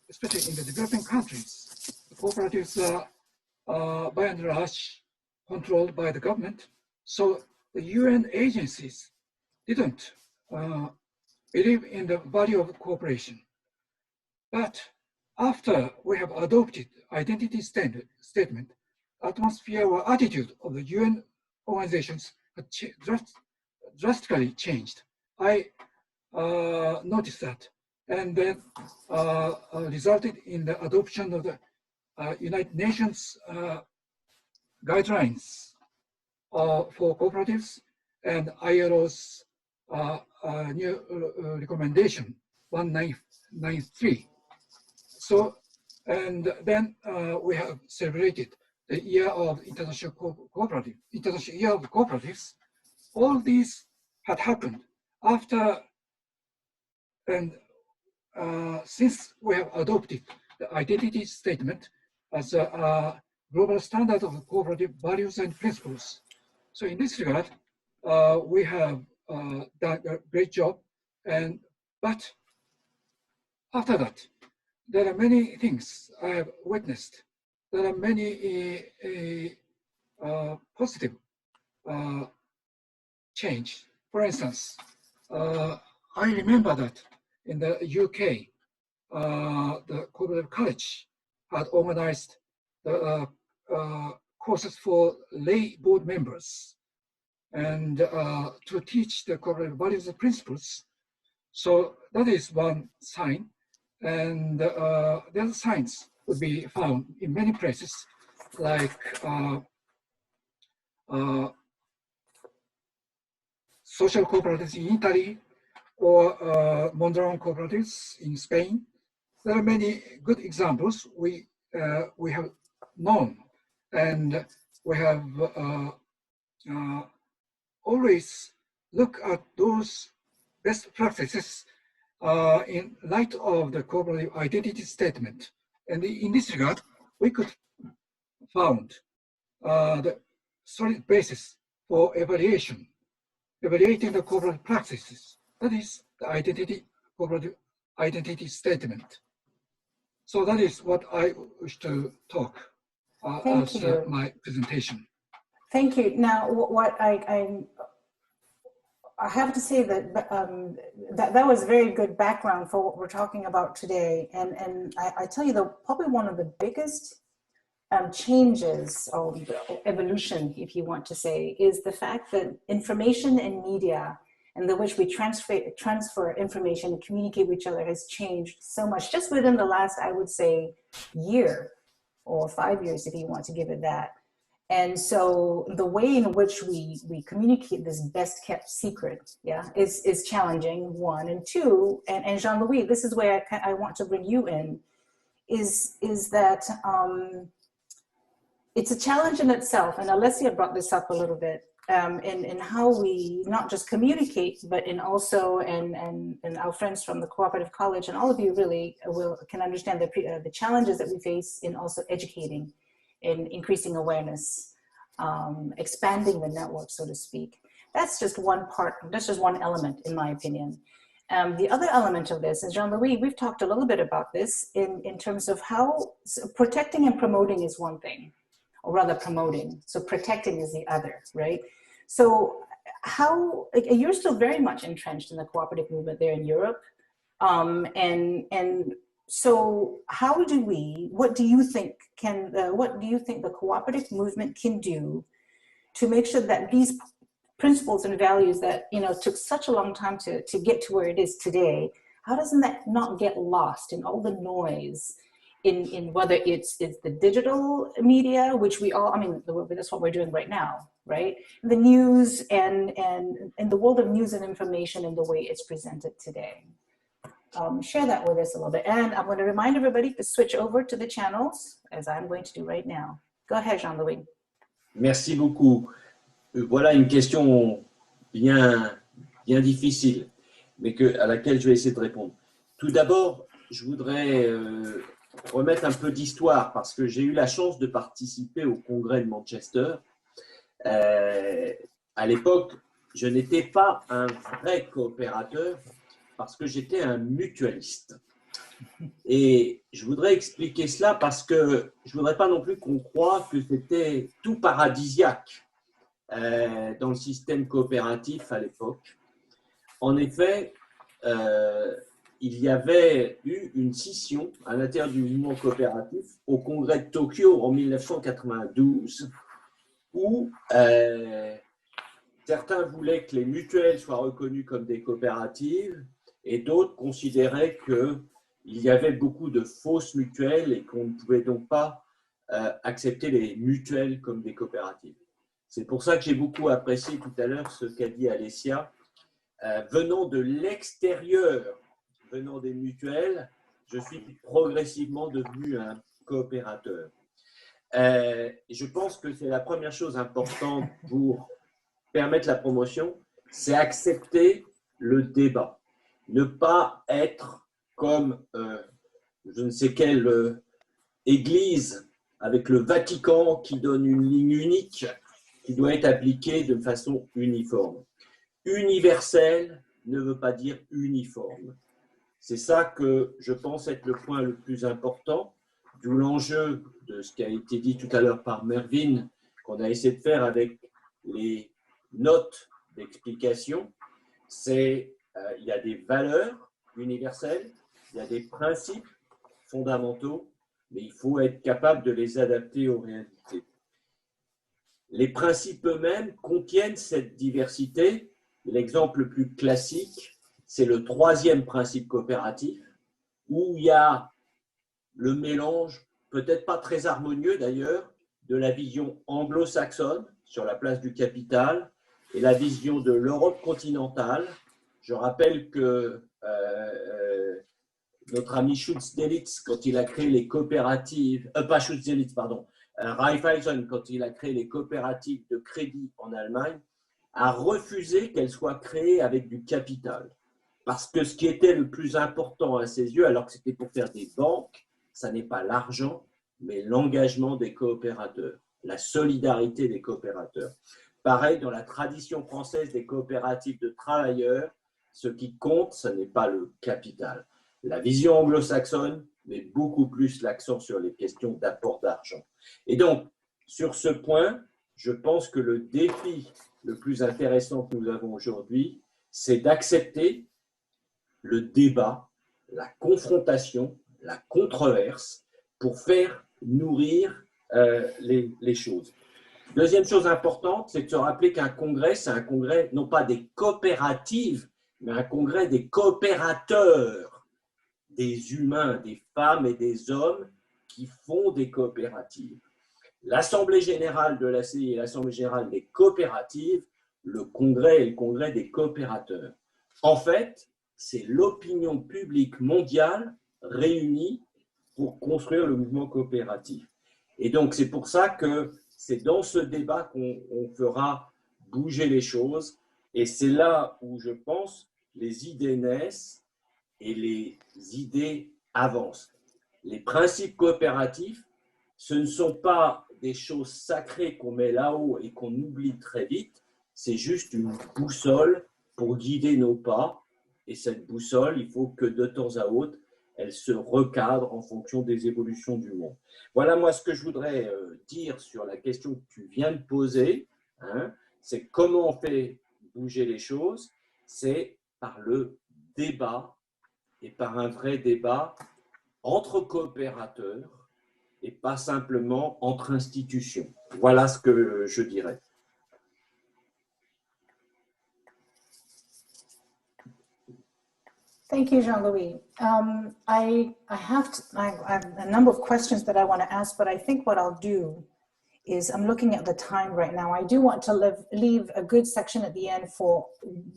especially in the developing countries. The cooperatives are by and large controlled by the government. So the UN agencies didn't believe in the value of cooperation. But after we have adopted identity statement, atmosphere or attitude of the UN organizations drastically changed. I noticed that, and then resulted in the adoption of the United Nations guidelines for cooperatives and ILO's new recommendation 1993. So, and then we have celebrated the Year of International Year of Cooperatives. All these had happened after, and since we have adopted the identity statement as a global standard of cooperative values and principles. So in this regard, we have done a great job. And but after that, there are many things I have witnessed. There are many positive change. For instance, I remember that in the UK, the Cooperative College had organized the courses for lay board members and to teach the cooperative values and principles. So that is one sign. And the other signs would be found in many places, like social cooperatives in Italy or Mondragon cooperatives in Spain. There are many good examples we have known, and we have always look at those best practices in light of the cooperative identity statement. And in this regard, we could found the solid basis for evaluating the cooperative practices. That is the cooperative identity statement. So that is what I wish to talk as my presentation. Thank you. Now, what I have to say that that was very good background for what we're talking about today. And I tell you, probably one of the biggest changes or evolution, if you want to say, is the fact that information and media and the which we transfer information and communicate with each other has changed so much just within the last, I would say, year or 5 years, if you want to give it that. And so the way in which we communicate this best kept secret, is challenging, one. And two, and Jean-Louis, this is where I want to bring you in, is that it's a challenge in itself. And Alessia brought this up a little bit in how we not just communicate, but in also, and our friends from the Cooperative College and all of you really can understand the challenges that we face in also educating, in increasing awareness, expanding the network, so to speak. That's just one part, that's just one element, in my opinion. The other element of this, and Jean-Louis, we've talked a little bit about this in terms of how protecting and promoting is one thing, or rather promoting. So protecting is the other, right? So how, you're still very much entrenched in the cooperative movement there in Europe. And so how do we, what do you think the cooperative movement can do to make sure that these principles and values that, took such a long time to get to where it is today, how doesn't that not get lost in all the noise in whether it's the digital media, which we all, that's what we're doing right now, right? The news and the world of news and information and the way it's presented today. Share that with us a little bit. And I'm going to remind everybody to switch over to the channels, as I'm going to do right now. Go ahead, Jean-Louis. Merci beaucoup. Voilà une question bien difficile, mais à laquelle je vais essayer de répondre. Tout d'abord, je voudrais remettre un peu d'histoire, parce que j'ai eu la chance de participer au congrès de Manchester. À l'époque, je n'étais pas un vrai coopérateur, parce que j'étais un mutualiste. Et je voudrais expliquer cela parce que je ne voudrais pas non plus qu'on croie que c'était tout paradisiaque dans le système coopératif à l'époque. En effet, il y avait eu une scission à l'intérieur du mouvement coopératif au congrès de Tokyo en 1992 où certains voulaient que les mutuelles soient reconnues comme des coopératives et d'autres considéraient qu'il y avait beaucoup de fausses mutuelles et qu'on ne pouvait donc pas accepter les mutuelles comme des coopératives. C'est pour ça que j'ai beaucoup apprécié tout à l'heure ce qu'a dit Alessia. Venant de l'extérieur, venant des mutuelles, je suis progressivement devenu un coopérateur. Je pense que c'est la première chose importante pour permettre la promotion, c'est accepter le débat. Ne pas être comme je ne sais quelle église avec le Vatican qui donne une ligne unique qui doit être appliquée de façon uniforme. Universel ne veut pas dire uniforme. C'est ça que je pense être le point le plus important, d'où l'enjeu de ce qui a été dit tout à l'heure par Mervyn, qu'on a essayé de faire avec les notes d'explication, il y a des valeurs universelles, il y a des principes fondamentaux, mais il faut être capable de les adapter aux réalités. Les principes eux-mêmes contiennent cette diversité. L'exemple le plus classique, c'est le 3e principe coopératif, où il y a le mélange, peut-être pas très harmonieux d'ailleurs, de la vision anglo-saxonne sur la place du capital et la vision de l'Europe continentale. Je rappelle que notre ami Schutz-Delitz, quand il a créé les coopératives, pas Schutz-Delitz, pardon, Raiffeisen, quand il a créé les coopératives de crédit en Allemagne, a refusé qu'elles soient créées avec du capital. Parce que ce qui était le plus important à ses yeux, alors que c'était pour faire des banques, ça n'est pas l'argent, mais l'engagement des coopérateurs, la solidarité des coopérateurs. Pareil, dans la tradition française des coopératives de travailleurs, ce qui compte, ce n'est pas le capital. La vision anglo-saxonne met beaucoup plus l'accent sur les questions d'apport d'argent. Et donc, sur ce point, je pense que le défi le plus intéressant que nous avons aujourd'hui, c'est d'accepter le débat, la confrontation, la controverse pour faire nourrir les choses. Deuxième chose importante, c'est de se rappeler qu'un congrès, c'est un congrès non pas des coopératives, mais un congrès des coopérateurs, des humains, des femmes et des hommes qui font des coopératives. L'Assemblée générale de l'ACI et l'Assemblée générale des coopératives, le congrès est le congrès des coopérateurs. En fait, c'est l'opinion publique mondiale réunie pour construire le mouvement coopératif. Et donc, c'est pour ça que c'est dans ce débat qu'on fera bouger les choses. Et c'est là où je pense les idées naissent et les idées avancent. Les principes coopératifs, ce ne sont pas des choses sacrées qu'on met là-haut et qu'on oublie très vite. C'est juste une boussole pour guider nos pas. Et cette boussole, il faut que de temps à autre, elle se recadre en fonction des évolutions du monde. Voilà moi ce que je voudrais dire sur la question que tu viens de poser. Hein, c'est comment on fait bouger les choses. C'est par le débat et par un vrai débat entre coopérateurs et pas simplement entre institutions. Voilà ce que je dirais. Thank you, Jean-Louis. I have a number of questions that I want to ask, but I think what I'll do is I'm looking at the time right now. I do want to leave a good section at the end for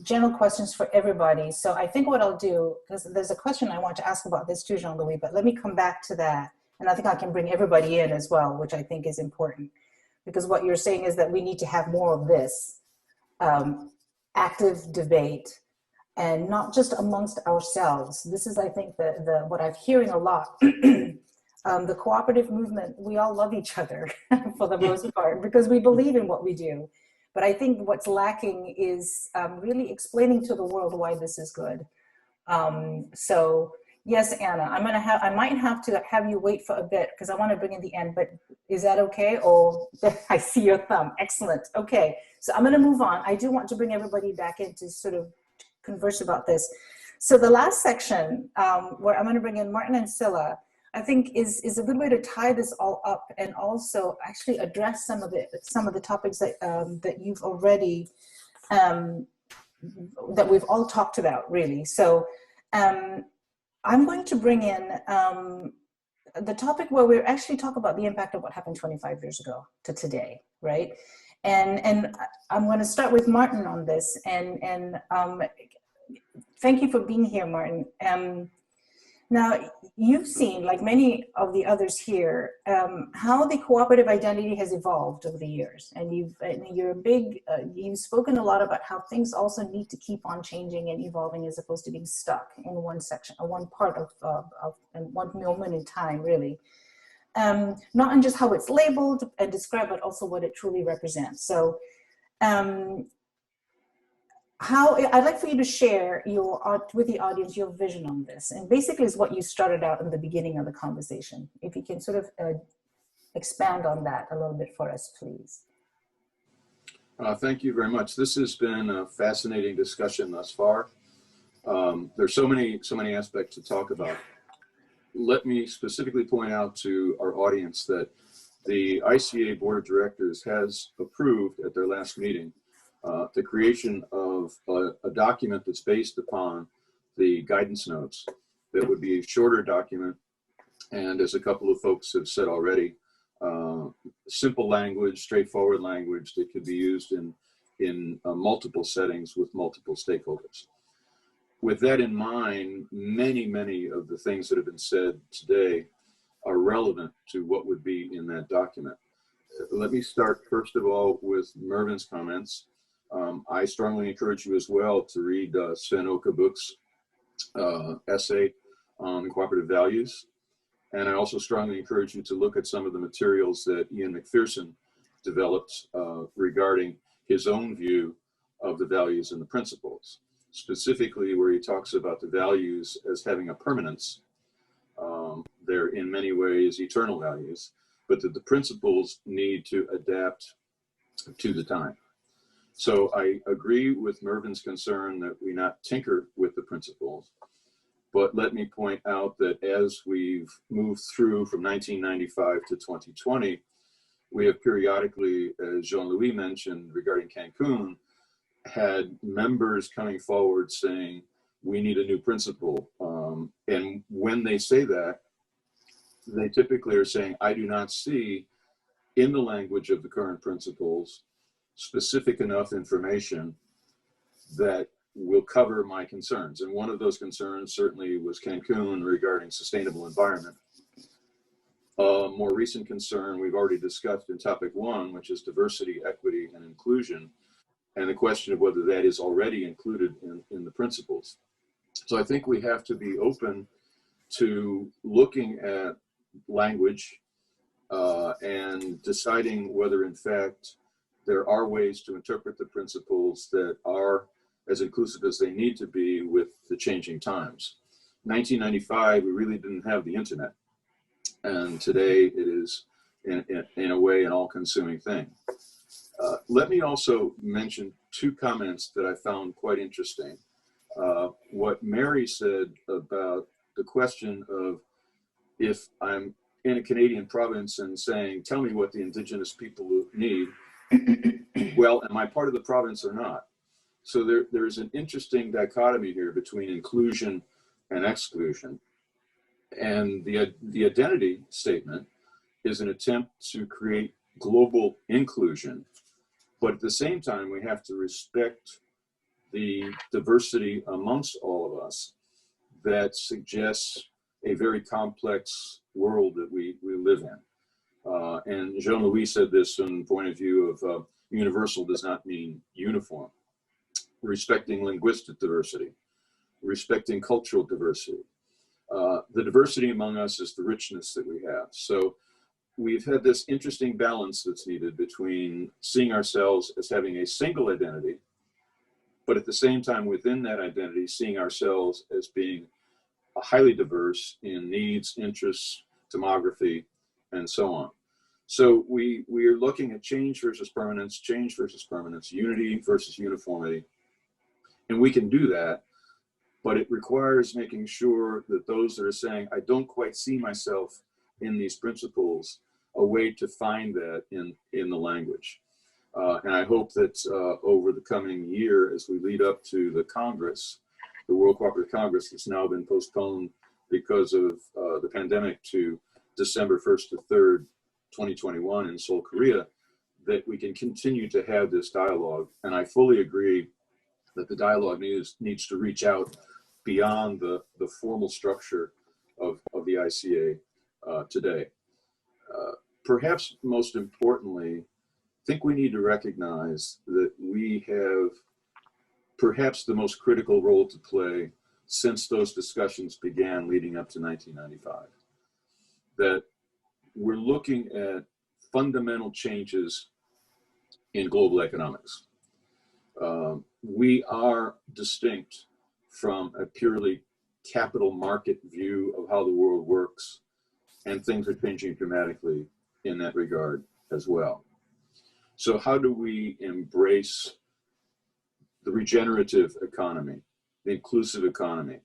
general questions for everybody. So I think what I'll do, because there's a question I want to ask about this too, Jean-Louis, but let me come back to that. And I think I can bring everybody in as well, which I think is important. Because what you're saying is that we need to have more of this active debate, and not just amongst ourselves. This is, I think, what I'm hearing a lot. The cooperative movement, we all love each other for the most part because we believe in what we do. But I think what's lacking is really explaining to the world why this is good. So yes, Anna, I might have to have you wait for a bit because I want to bring in the end, but is that okay? Oh, I see your thumb, excellent. Okay, so I'm gonna move on. I do want to bring everybody back in to sort of converse about this. So the last section where I'm going to bring in Martin and Scylla, I think is a good way to tie this all up and also actually address some of the topics that that you've already that we've all talked about really. So I'm going to bring in the topic where we actually talk about the impact of what happened 25 years ago to today, right? And I'm going to start with Martin on this. And thank you for being here, Martin. Now, you've seen, like many of the others here, how the cooperative identity has evolved over the years. And you've spoken a lot about how things also need to keep on changing and evolving as opposed to being stuck in one section, or one part of one moment in time, really. Not in just how it's labeled and described, but also what it truly represents. So I'd like for you to share with the audience your vision on this. And basically is what you started out in the beginning of the conversation. If you can sort of expand on that a little bit for us, please. Thank you very much. This has been a fascinating discussion thus far. There's so many aspects to talk about. Let me specifically point out to our audience that the ICA Board of Directors has approved at their last meeting the creation of a document that's based upon the guidance notes. That would be a shorter document, and as a couple of folks have said already, simple language, straightforward language that could be used in multiple settings with multiple stakeholders. With that in mind, many of the things that have been said today are relevant to what would be in that document. Let me start first of all with Mervin's comments. I strongly encourage you as well to read Sven Åkerbook's essay on cooperative values. And I also strongly encourage you to look at some of the materials that Ian McPherson developed regarding his own view of the values and the principles, specifically where he talks about the values as having a permanence. They're in many ways eternal values, but that the principles need to adapt to the time. So I agree with Mervin's concern that we not tinker with the principles. But let me point out that as we've moved through from 1995 to 2020, we have periodically, as Jean-Louis mentioned regarding Cancun, had members coming forward saying, we need a new principle. And when they say that, they typically are saying, I do not see in the language of the current principles specific enough information that will cover my concerns. And one of those concerns certainly was Cancun regarding sustainable environment. A more recent concern we've already discussed in topic 1, which is diversity, equity, and inclusion, and the question of whether that is already included in the principles. So I think we have to be open to looking at language and deciding whether in fact there are ways to interpret the principles that are as inclusive as they need to be with the changing times. 1995, we really didn't have the internet. And today it is, in a way, an all-consuming thing. Let me also mention 2 comments that I found quite interesting. What Mary said about the question of if I'm in a Canadian province and saying, tell me what the Indigenous people need, well, am I part of the province or not? So there is an interesting dichotomy here between inclusion and exclusion. And the identity statement is an attempt to create global inclusion. But at the same time, we have to respect the diversity amongst all of us that suggests a very complex world that we live in. And Jean-Louis said this from the point of view of universal does not mean uniform. Respecting linguistic diversity, respecting cultural diversity. The diversity among us is the richness that we have. So we've had this interesting balance that's needed between seeing ourselves as having a single identity, but at the same time within that identity, seeing ourselves as being highly diverse in needs, interests, demography, and so on. So we are looking at change versus permanence, unity versus uniformity. And we can do that, but it requires making sure that those that are saying, I don't quite see myself in these principles, a way to find that in the language. And I hope that over the coming year, as we lead up to the Congress, the World Cooperative Congress that's now been postponed because of the pandemic to December 1st to 3rd, 2021 in Seoul, Korea, that we can continue to have this dialogue. And I fully agree that the dialogue needs to reach out beyond the formal structure of the ICA today. Perhaps most importantly, I think we need to recognize that we have perhaps the most critical role to play since those discussions began leading up to 1995. That we're looking at fundamental changes in global economics. We are distinct from a purely capital market view of how the world works, and things are changing dramatically in that regard as well. So how do we embrace the regenerative economy, the inclusive economy,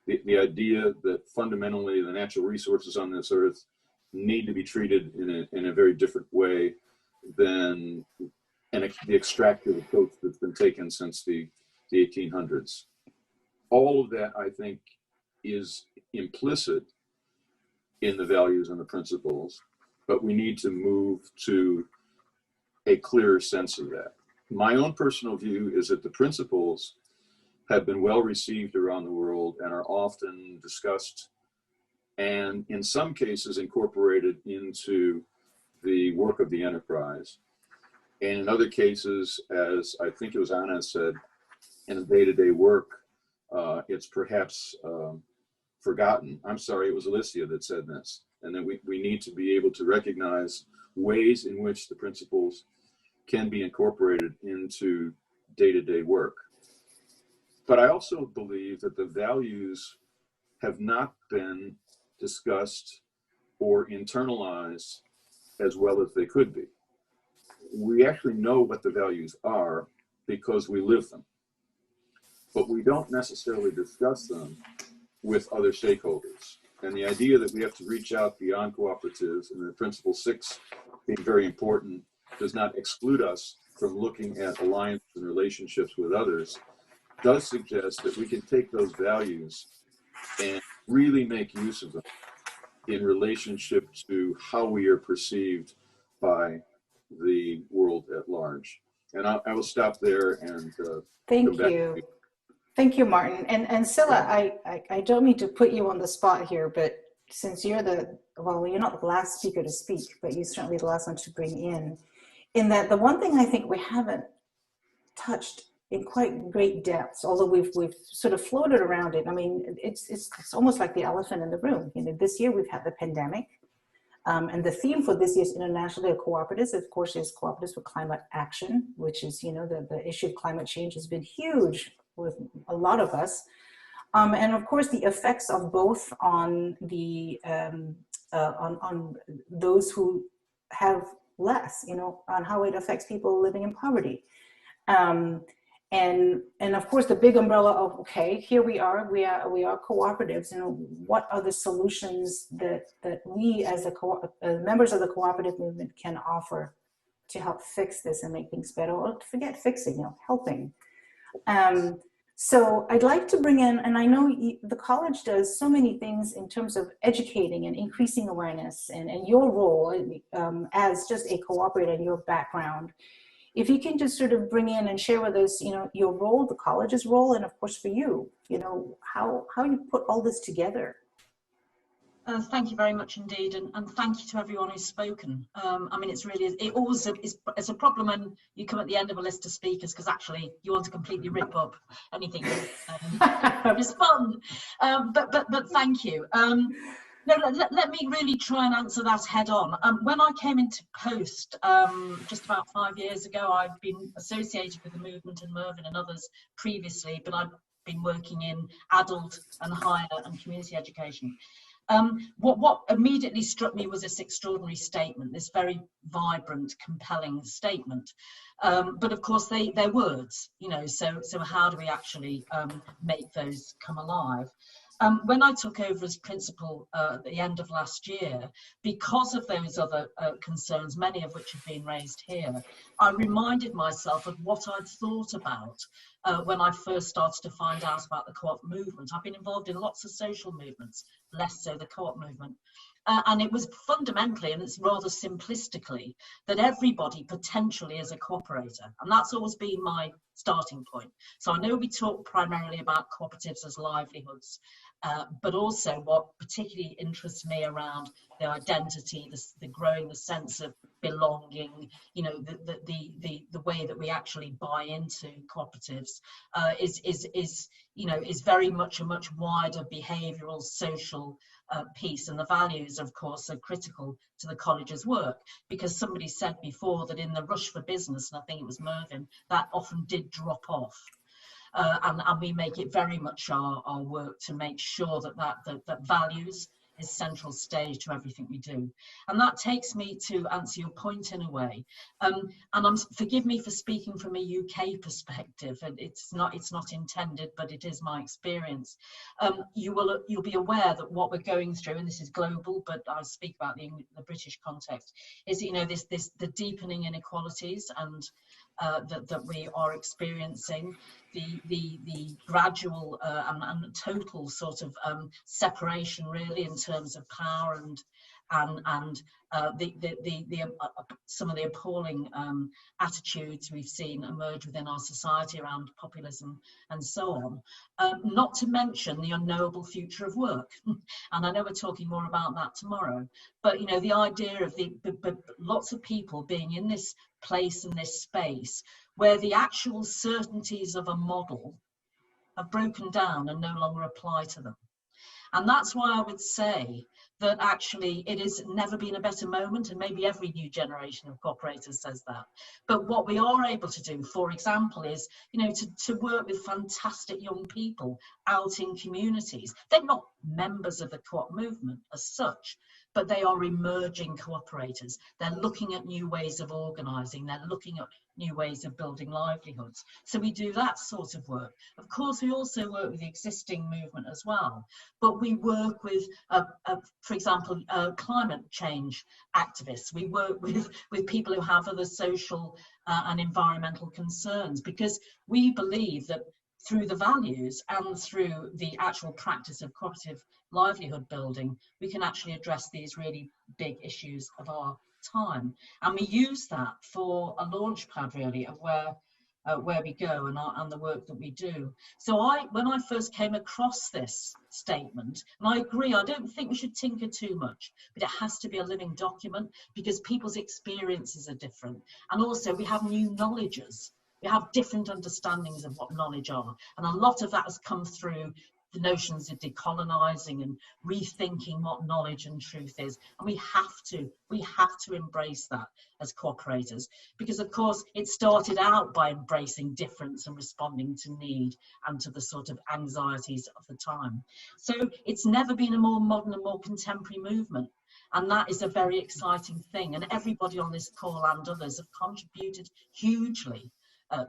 the idea that fundamentally the natural resources on this earth need to be treated in a very different way than the extractive approach that's been taken since the 1800s. All of that, I think, is implicit in the values and the principles, but we need to move to a clearer sense of that. My own personal view is that the principles have been well received around the world and are often discussed and in some cases incorporated into the work of the enterprise. And in other cases, as I think it was Anna said, in day-to-day work, it's perhaps forgotten. I'm sorry, it was Alicia that said this. And then we need to be able to recognize ways in which the principles can be incorporated into day-to-day work. But I also believe that the values have not been discussed or internalized as well as they could be. We actually know what the values are because we live them, but we don't necessarily discuss them with other stakeholders. And the idea that we have to reach out beyond cooperatives, and the principle 6 being very important, does not exclude us from looking at alliances and relationships with others, does suggest that we can take those values and really make use of them in relationship to how we are perceived by the world at large. And I will stop there and thank you. Thank you, Martin. And Scylla, I don't mean to put you on the spot here, but since you're you're not the last speaker to speak, but you're certainly the last one to bring in that the one thing I think we haven't touched in quite great depths, although we've sort of floated around it. I mean, it's almost like the elephant in the room. You know, this year we've had the pandemic, and the theme for this year's International Day of Cooperatives, of course, is Cooperatives for Climate Action, which is, you know, the issue of climate change has been huge with a lot of us, and of course the effects of both on the on those who have less, you know, on how it affects people living in poverty. And of course the big umbrella of, okay, here we are cooperatives, and what are the solutions that we as members of the cooperative movement can offer to help fix this and make things better, or forget fixing, you know, helping. So I'd like to bring in, and I know the college does so many things in terms of educating and increasing awareness, and your role as just a cooperator and your background. If you can just sort of bring in and share with us, you know, your role, the college's role, and of course for you, you know, how you put all this together. Thank you very much indeed, and thank you to everyone who's spoken. I mean, it's really, it always it's a problem when you come at the end of a list of speakers, because actually you want to completely rip up anything. It's fun, but thank you. No, let me really try and answer that head on. When I came into post just about 5 years ago, I'd been associated with the movement and Mervyn and others previously, but I'd been working in adult and higher and community education. What immediately struck me was this extraordinary statement, this very vibrant, compelling statement. But of course, they're words, you know, so how do we actually make those come alive? When I took over as principal at the end of last year, because of those other concerns, many of which have been raised here, I reminded myself of what I'd thought about when I first started to find out about the co-op movement. I've been involved in lots of social movements, less so the co-op movement. And it was fundamentally, and it's rather simplistically, that everybody potentially is a cooperator. And that's always been my starting point. So I know we talk primarily about cooperatives as livelihoods, but also what particularly interests me around the identity, the growing the sense of belonging, you know, the way that we actually buy into cooperatives is very much a much wider behavioural, social piece. And the values, of course, are critical to the college's work, because somebody said before that in the rush for business, and I think it was Mervyn, that often did drop off. And we make it very much our work to make sure that values central stage to everything we do. And that takes me to answer your point in a way. And forgive me for speaking from a UK perspective, and it's not intended, but it is my experience. You'll be aware that what we're going through, and this is global, but I speak about the British context, is the deepening inequalities and that we are experiencing, the gradual and total sort of separation, really, in terms of power and some of the appalling attitudes we've seen emerge within our society around populism and so on. Not to mention the unknowable future of work. And I know we're talking more about that tomorrow. But the idea of lots of people being in this place and this space where the actual certainties of a model have broken down and no longer apply to them. And that's why I would say that actually it has never been a better moment, and maybe every new generation of cooperators says that. But what we are able to do, for example, is to work with fantastic young people out in communities. They're not members of the co-op movement as such, but they are emerging cooperators. They're looking at new ways of organising. They're looking at new ways of building livelihoods. So we do that sort of work. Of course, we also work with the existing movement as well, but we work with, for example, climate change activists. We work with people who have other social and environmental concerns, because we believe that through the values and through the actual practice of cooperative livelihood building, we can actually address these really big issues of our time. And we use that for a launch pad, really, of where we go and the work that we do. So when I first came across this statement, and I agree, I don't think we should tinker too much, but it has to be a living document, because people's experiences are different. And also we have new knowledges. We have different understandings of what knowledge are. And a lot of that has come through the notions of decolonising and rethinking what knowledge and truth is. And we have to embrace that as cooperators, because of course it started out by embracing difference and responding to need and to the sort of anxieties of the time. So it's never been a more modern and more contemporary movement. And that is a very exciting thing. And everybody on this call and others have contributed hugely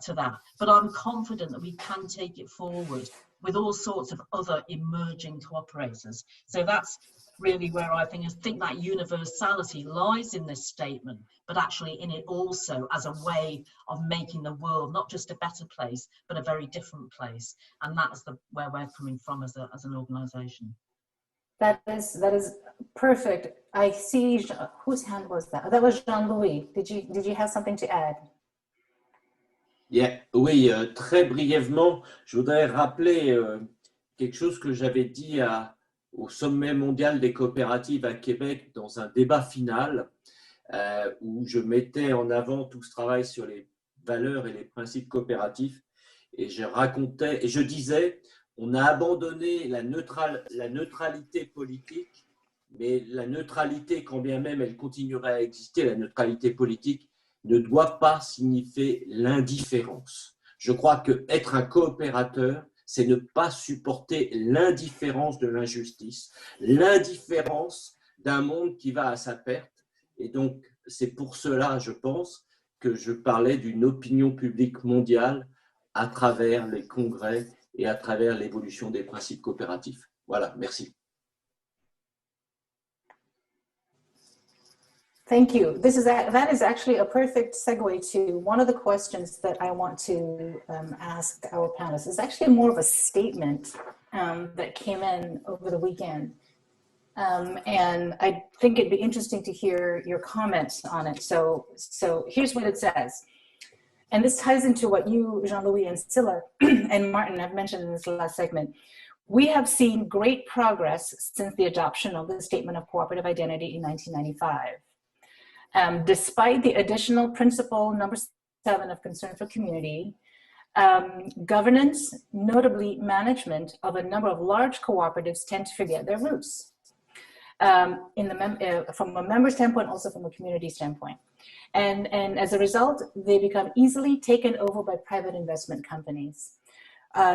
to that. But I'm confident that we can take it forward with all sorts of other emerging cooperators. So that's really where I think that universality lies in this statement, but actually in it also as a way of making the world not just a better place, but a very different place. And that's where we're coming from as an organisation. That is perfect. I see, whose hand was that? That was Jean-Louis. Did you have something to add? Yeah, oui, très brièvement, je voudrais rappeler quelque chose que j'avais dit au sommet mondial des coopératives à Québec dans un débat final où je mettais en avant tout ce travail sur les valeurs et les principes coopératifs, et je disais, on a abandonné la neutralité politique, mais la neutralité, quand bien même elle continuerait à exister, la neutralité politique ne doit pas signifier l'indifférence. Je crois qu'être un coopérateur, c'est ne pas supporter l'indifférence de l'injustice, l'indifférence d'un monde qui va à sa perte. Et donc, c'est pour cela, je pense, que je parlais d'une opinion publique mondiale à travers les congrès et à travers l'évolution des principes coopératifs. Voilà, merci. Thank you. That is actually a perfect segue to one of the questions that I want to ask our panelists. It's actually more of a statement that came in over the weekend. And I think it'd be interesting to hear your comments on it. So here's what it says. And this ties into what you, Jean-Louis, and Scilla and Martin have mentioned in this last segment. We have seen great progress since the adoption of the Statement of Cooperative Identity in 1995. Despite the additional principle number 7 of concern for community, governance, notably management of a number of large cooperatives, tend to forget their roots. From a member standpoint, also from a community standpoint. And as a result, they become easily taken over by private investment companies.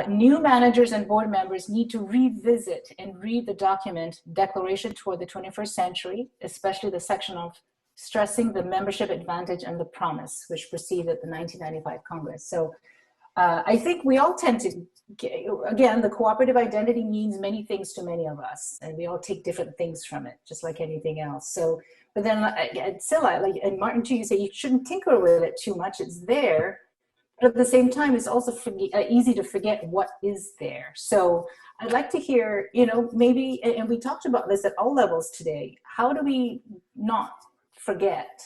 New managers and board members need to revisit and read the document Declaration Toward the 21st Century, especially the section of stressing the membership advantage and the promise, which preceded the 1995 Congress. So I think we all tend to, again, the cooperative identity means many things to many of us, and we all take different things from it, just like anything else. So, but then Scylla, like, and Martin too, you say you shouldn't tinker with it too much, it's there, but at the same time, it's also easy to forget what is there. So I'd like to hear, you know, maybe, and we talked about this at all levels today, how do we not forget,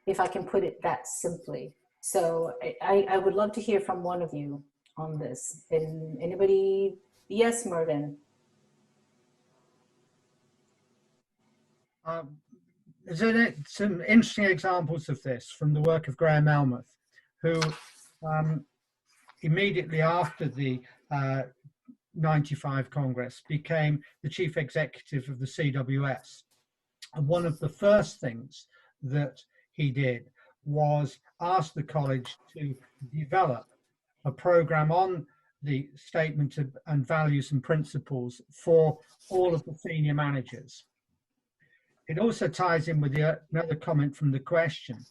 if I can put it that simply? So I would love to hear from one of you on this. And anybody? Yes, Mervyn. There's some interesting examples of this from the work of Graham Elmuth, who immediately after the 95 Congress became the chief executive of the CWS. And one of the first things that he did was ask the college to develop a program on the statement and values and principles for all of the senior managers. It also ties in with another comment from the question,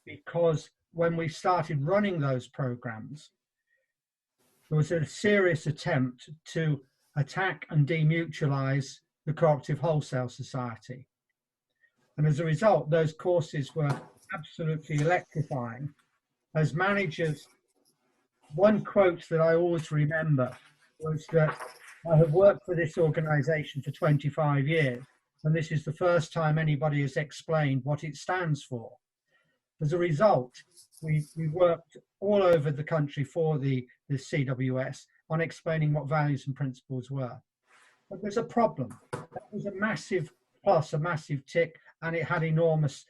because when we started running those programs, there was a serious attempt to attack and demutualize the Cooperative Wholesale Society. And as a result, those courses were absolutely electrifying. As managers, one quote that I always remember was that I have worked for this organization for 25 years, and this is the first time anybody has explained what it stands for. As a result, we worked all over the country for the CWS on explaining what values and principles were. But there's a problem. That was a massive plus, a massive tick, and it had enormous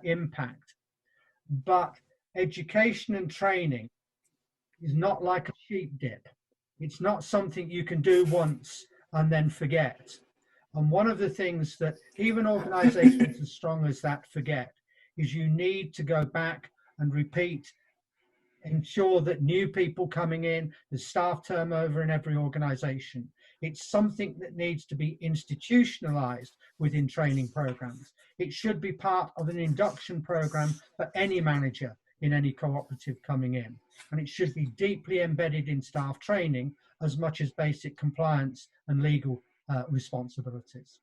impact. But education and training is not like a sheep dip. It's not something you can do once and then forget. And one of the things that even organizations as strong as that forget is you need to go back and repeat, ensure that new people coming in, there's staff turnover in every organization. It's something that needs to be institutionalized within training programs. It should be part of an induction program for any manager in any cooperative coming in. And it should be deeply embedded in staff training as much as basic compliance and legal responsibilities.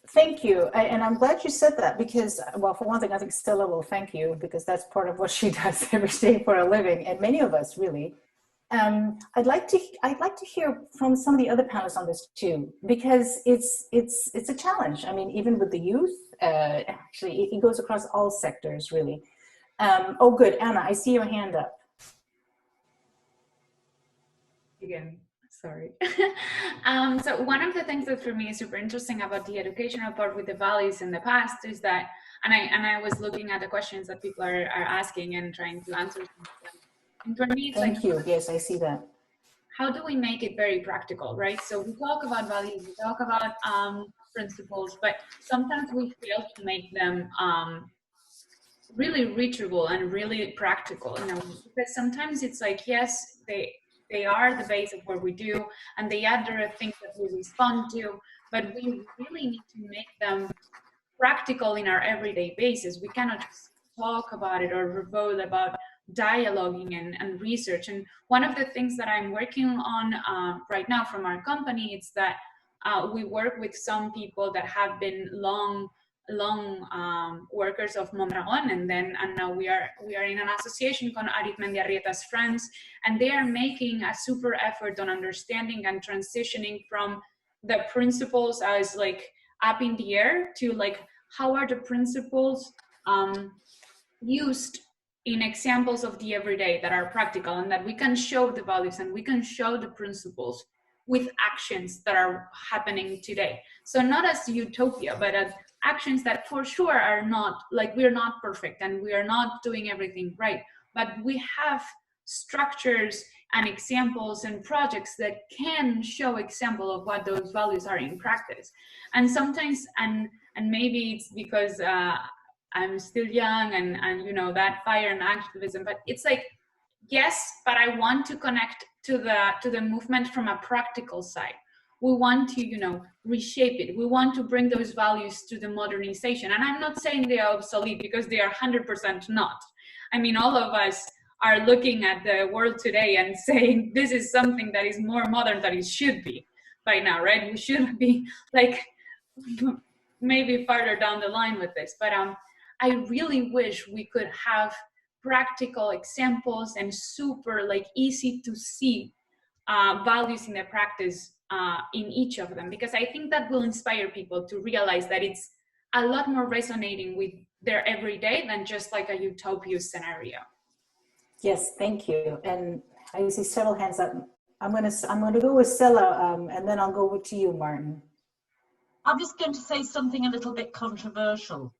Thank you. And I'm glad you said that because, well, for one thing, I think Stella will thank you because that's part of what she does every day for a living, and many of us really. I'd like to hear from some of the other panelists on this too, because it's a challenge. I mean, even with the youth, actually, it goes across all sectors really. Oh, good, Anna, I see your hand up. Again, sorry. So one of the things that for me is super interesting about the educational part with the values in the past is that, and I was looking at the questions that people are asking and trying to answer. And for me, it's Thank you. Yes, I see that. How do we make it very practical, right? So we talk about values, we talk about principles, but sometimes we fail to make them really reachable and really practical, you know, because sometimes it's like, yes, they are the base of what we do, and they are the things that we respond to, but we really need to make them practical in our everyday basis. We cannot just talk about it or revolt about dialoguing and research. And one of the things that I'm working on right now from our company is that we work with some people that have been long workers of Mondragon, and now we are in an association called Arizmendiarrieta's Friends, and they are making a super effort on understanding and transitioning from the principles as like up in the air to like how are the principles used in examples of the everyday that are practical, and that we can show the values and we can show the principles with actions that are happening today. So not as utopia, but as actions that for sure are not, like, we're not perfect and we are not doing everything right, but we have structures and examples and projects that can show example of what those values are in practice. And sometimes, and maybe it's because I'm still young and you know, that fire and activism, but it's like yes, but I want to connect to the movement from a practical side. We want to, you know, reshape it. We want to bring those values to the modernization. And I'm not saying they are obsolete, because they are 100% not. I mean, all of us are looking at the world today and saying this is something that is more modern than it should be by now, right? We should be like maybe farther down the line with this. But I really wish we could have practical examples and super like easy to see values in their practice in each of them, because I think that will inspire people to realize that it's a lot more resonating with their everyday than just like a utopia scenario. Yes, thank you. And I see several hands up. I'm gonna go with Scylla, and then I'll go to you, Martin. I'm just going to say something a little bit controversial.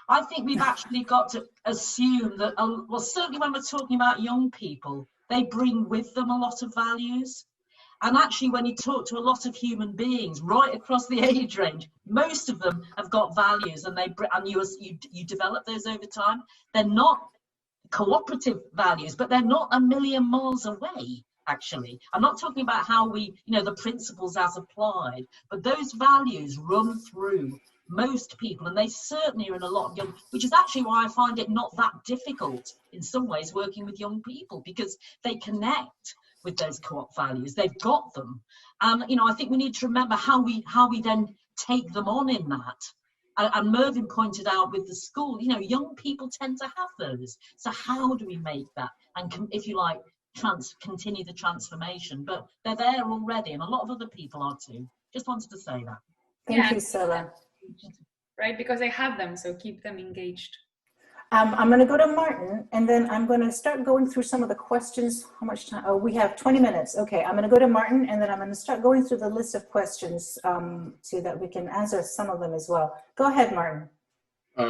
I think we've actually got to assume that, well, certainly when we're talking about young people, they bring with them a lot of values. And actually, when you talk to a lot of human beings right across the age range, most of them have got values, and you develop those over time. They're not cooperative values, but they're not a million miles away. Actually, I'm not talking about how we, you know, the principles as applied, but those values run through most people, and they certainly are in a lot of young, which is actually why I find it not that difficult in some ways working with young people, because they connect with those co-op values. They've got them. You know, I think we need to remember how we then take them on in that. And Mervyn pointed out with the school, you know, young people tend to have those. So how do we make that, and if you like, continue the transformation? But they're there already, and a lot of other people are too. Just wanted to say that. Thank you, Scylla. Right, because I have them, so keep them engaged. I'm going to go to Martin, and then I'm going to start going through some of the questions. How much time? Oh, we have 20 minutes. Okay, I'm going to go to Martin, and then I'm going to start going through the list of questions so that we can answer some of them as well. Go ahead, Martin.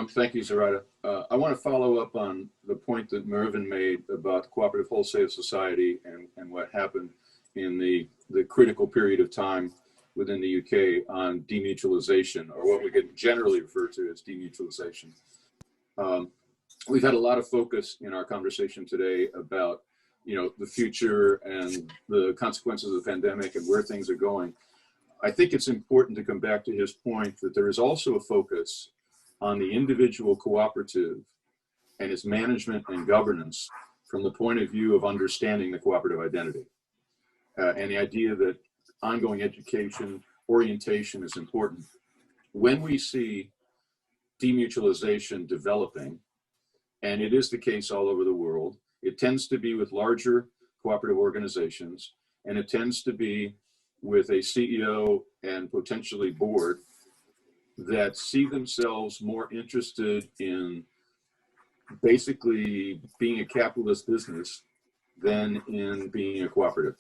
Thank you, Zoraida. I want to follow up on the point that Mervyn made about cooperative wholesale society and what happened in the critical period of time within the UK on demutualization, or what we could generally refer to as demutualization. We've had a lot of focus in our conversation today about, you know, the future and the consequences of the pandemic and where things are going. I think it's important to come back to his point that there is also a focus on the individual cooperative and its management and governance from the point of view of understanding the cooperative identity. And the idea that ongoing education, orientation is important. When we see demutualization developing, and it is the case all over the world, it tends to be with larger cooperative organizations, and it tends to be with a CEO and potentially board that see themselves more interested in basically being a capitalist business than in being a cooperative.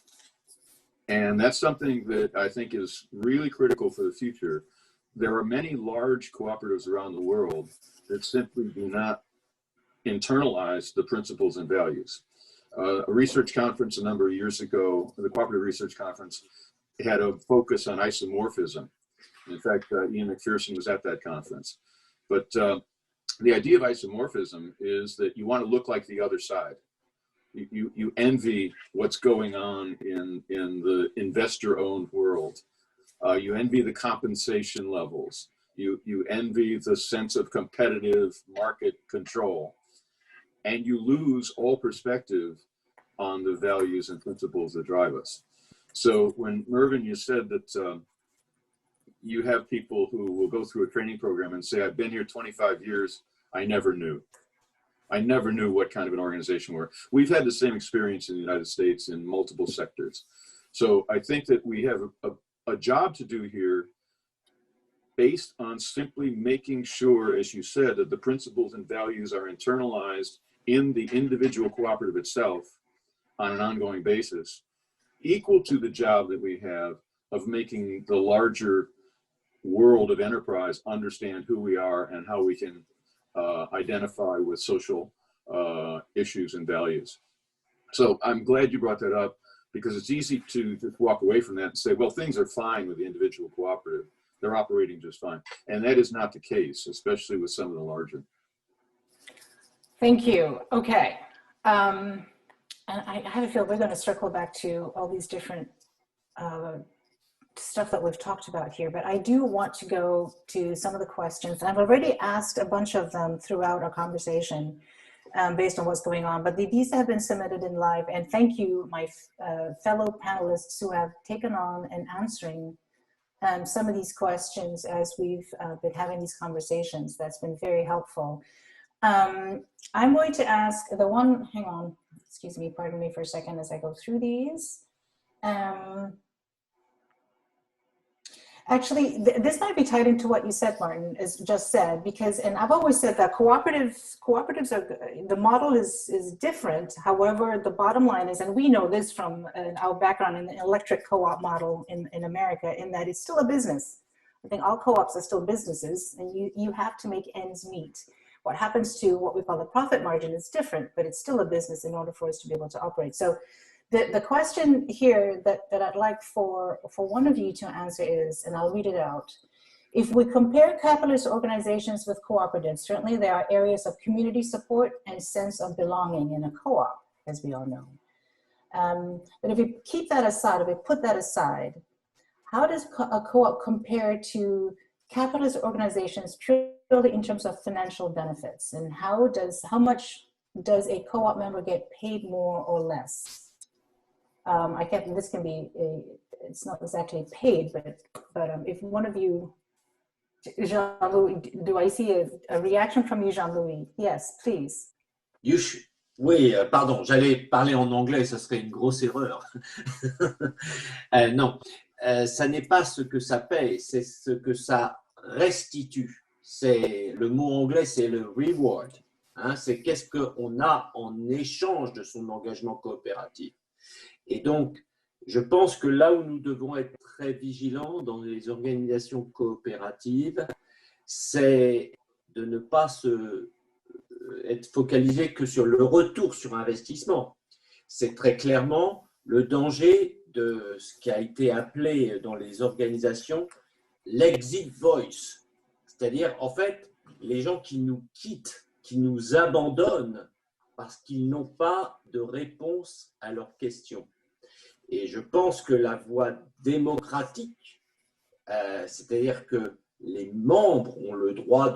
And that's something that I think is really critical for the future. There are many large cooperatives around the world that simply do not internalize the principles and values. A research conference a number of years ago, the Cooperative Research Conference, had a focus on isomorphism. In fact, Ian McPherson was at that conference. But the idea of isomorphism is that you want to look like the other side. You envy what's going on in the investor-owned world. You envy the compensation levels. You envy the sense of competitive market control. And you lose all perspective on the values and principles that drive us. So when Mervyn, you said that you have people who will go through a training program and say, I've been here 25 years, I never knew. I never knew what kind of an organization we're. We've had the same experience in the United States in multiple sectors. So I think that we have a job to do here based on simply making sure, as you said, that the principles and values are internalized in the individual cooperative itself on an ongoing basis, equal to the job that we have of making the larger world of enterprise understand who we are and how we can identify with social issues and values. So I'm glad you brought that up, because it's easy to just walk away from that and say, well, things are fine with the individual cooperative. They're operating just fine. And that is not the case, especially with some of the larger. Thank you. Okay. And I have a feel we're going to circle back to all these different stuff that we've talked about here, but I do want to go to some of the questions. And I've already asked a bunch of them throughout our conversation based on what's going on, but these have been submitted in live. And thank you, my fellow panelists who have taken on and answering some of these questions as we've been having these conversations. That's been very helpful. I'm going to ask the one, hang on, excuse me, pardon me for a second as I go through these. Actually, this might be tied into what you said, Martin, as just said, because, and I've always said that cooperatives are, the model is different. However, the bottom line is, and we know this from our background in the electric co-op model in America, in that it's still a business. I think all co-ops are still businesses, and you have to make ends meet. What happens to what we call the profit margin is different, but it's still a business in order for us to be able to operate. So the question here that I'd like for one of you to answer is, and I'll read it out. If we compare capitalist organizations with cooperatives, certainly there are areas of community support and sense of belonging in a co-op, as we all know. But if we keep that aside, if we put that aside, how does a co-op compare to capitalist organizations purely in terms of financial benefits? And how much does a co-op member get paid more or less? This can be, it's not exactly paid, but if one of you, Jean-Louis, do I see a reaction from you, Jean-Louis? Yes, please. Oui, pardon, j'allais parler en anglais, ça serait une grosse erreur. Non, ça n'est pas ce que ça paye, c'est ce que ça restitue. Le mot anglais, c'est le reward. Hein, c'est qu'est-ce qu'on a en échange de son engagement coopératif. Et donc, je pense que là où nous devons être très vigilants dans les organisations coopératives, c'est de ne pas être focalisé que sur le retour sur investissement. C'est très clairement le danger de ce qui a été appelé dans les organisations l'exit voice. C'est-à-dire, en fait, les gens qui nous quittent, qui nous abandonnent parce qu'ils n'ont pas de réponse à leurs questions. Et je pense que la voie démocratique, c'est-à-dire que les membres ont le droit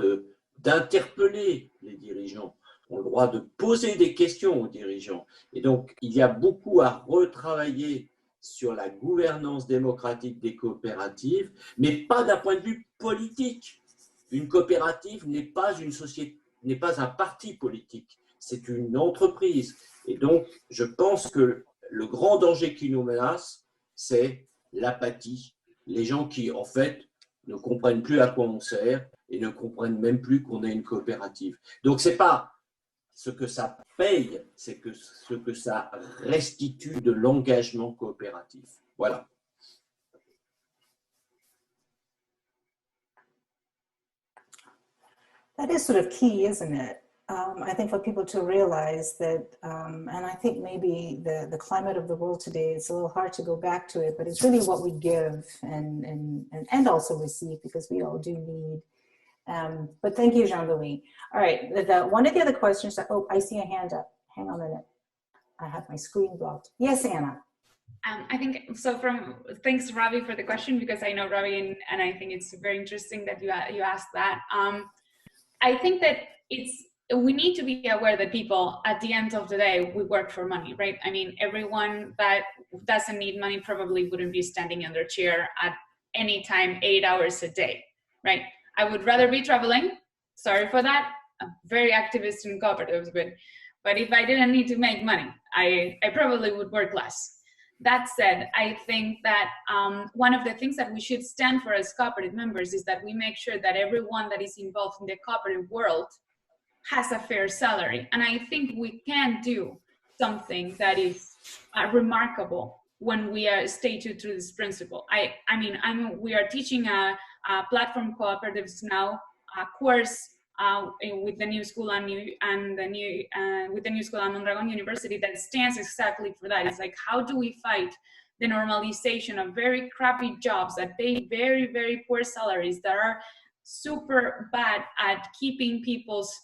d'interpeller les dirigeants, ont le droit de poser des questions aux dirigeants. Et donc, il y a beaucoup à retravailler sur la gouvernance démocratique des coopératives, mais pas d'un point de vue politique. Une coopérative n'est pas une société, n'est pas un parti politique, c'est une entreprise. Et donc, je pense que le grand danger qui nous menace, c'est l'apathie. Les gens qui, en fait, ne comprennent plus à quoi on sert et ne comprennent même plus qu'on est une coopérative. Donc, ce n'est pas ce que ça paye, c'est ce que ça restitue de l'engagement coopératif. Voilà. That is sort of key, isn't it? I think for people to realize that, and I think maybe the climate of the world today, it's a little hard to go back to it, but it's really what we give and also receive, because we all do need. But thank you, Jean-Louis. All right, one of the other questions that, oh, I see a hand up. Hang on a minute. I have my screen blocked. Yes, Anna. I think so. Thanks, Ravi, for the question, because I know Ravi, and I think it's very interesting that you asked that. I think that we need to be aware that people, at the end of the day, we work for money, right? I mean, everyone that doesn't need money probably wouldn't be standing in their chair at any time 8 hours a day, right? I would rather be traveling. Sorry for that. I'm very activist in cooperatives, but if I didn't need to make money, I probably would work less. That said, I think that one of the things that we should stand for as cooperative members is that we make sure that everyone that is involved in the cooperative world has a fair salary. And I think we can do something that is remarkable when we stay true to this principle. We are teaching a platform cooperatives now, a course with the New School and with the New School and Mondragon University that stands exactly for that. It's like, how do we fight the normalization of very crappy jobs that pay very, very poor salaries that are super bad at keeping people's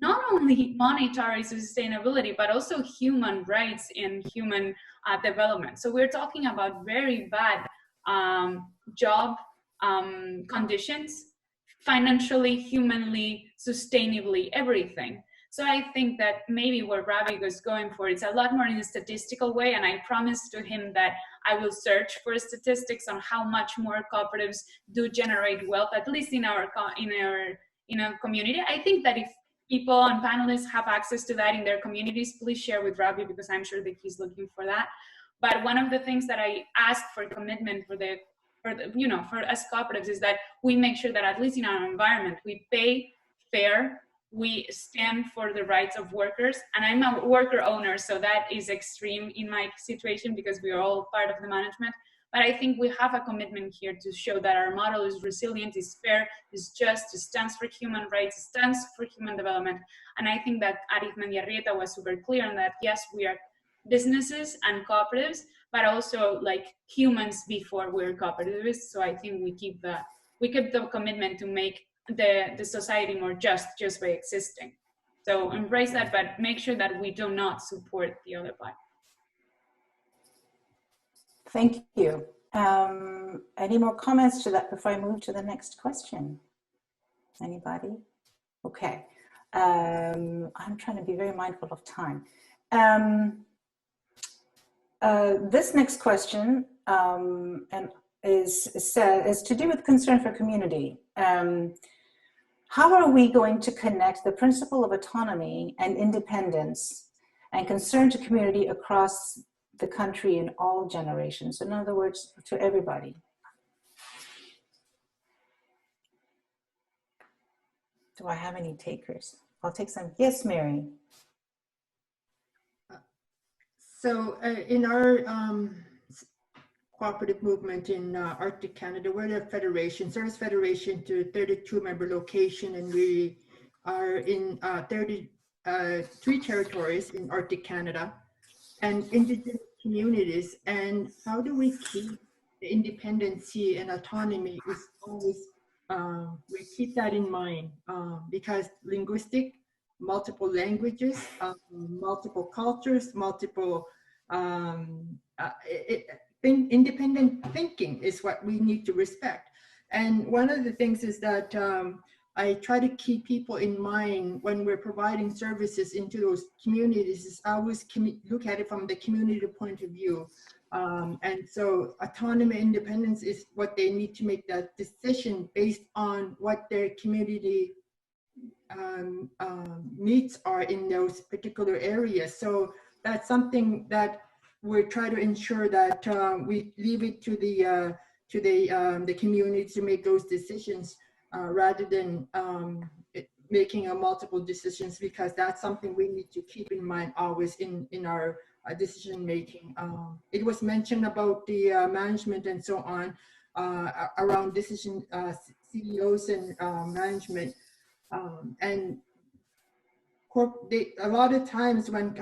not only monetary sustainability, but also human rights and human development. So we're talking about very bad job conditions, financially, humanly, sustainably, everything. So I think that maybe where Ravi was going for, it's a lot more in a statistical way, and I promised to him that I will search for statistics on how much more cooperatives do generate wealth, at least in our community. I think that if people and panelists have access to that in their communities, please share with Ravi, because I'm sure that he's looking for that. But one of the things that I asked for commitment for us cooperatives is that we make sure that at least in our environment, we pay fair, we stand for the rights of workers. And I'm a worker owner, so that is extreme in my situation because we are all part of the management. But I think we have a commitment here to show that our model is resilient, is fair, is just, it stands for human rights, stands for human development. And I think that Arizmendi was super clear on that. Yes, we are businesses and cooperatives, but also like humans before we're cooperativists. So I think we keep the commitment to make the society more just by existing. So embrace that, but make sure that we do not support the other part. Thank you. Any more comments to that before I move to the next question? Anybody? Okay. I'm trying to be very mindful of time. This next question is to do with concern for community. How are we going to connect the principle of autonomy and independence and concern to community across the country in all generations? In other words, to everybody. Do I have any takers? I'll take some. Yes, Mary. So in our cooperative movement in Arctic Canada, we're a federation, service federation to 32 member location, and we are in 33 territories in Arctic Canada and indigenous communities. And how do we keep the independency and autonomy is always, we keep that in mind because linguistic, multiple languages, multiple cultures, multiple independent thinking is what we need to respect. And one of the things is that I try to keep people in mind when we're providing services into those communities, is I always look at it from the community point of view. And so autonomy, independence is what they need to make that decision based on what their community needs are in those particular areas. So that's something that we try to ensure that we leave it to the community to make those decisions rather than making multiple decisions, because that's something we need to keep in mind always in our decision making. It was mentioned about the management and so on around decision CEOs and management. And a lot of times when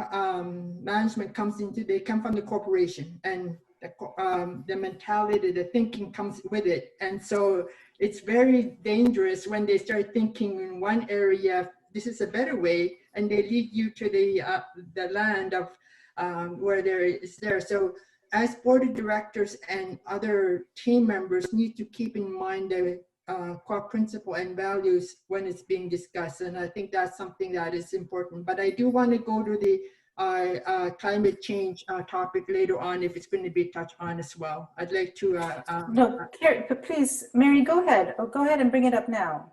management comes into, they come from the corporation, and the mentality, the thinking comes with it. And so it's very dangerous when they start thinking in one area, this is a better way, and they lead you to the land of where there is there. So as board of directors and other team members need to keep in mind the core principle and values when it's being discussed. And I think that's something that is important. But I do want to go to the climate change topic later on if it's going to be touched on as well. I'd like to no, but please, Mary, go ahead. Oh, go ahead and bring it up now.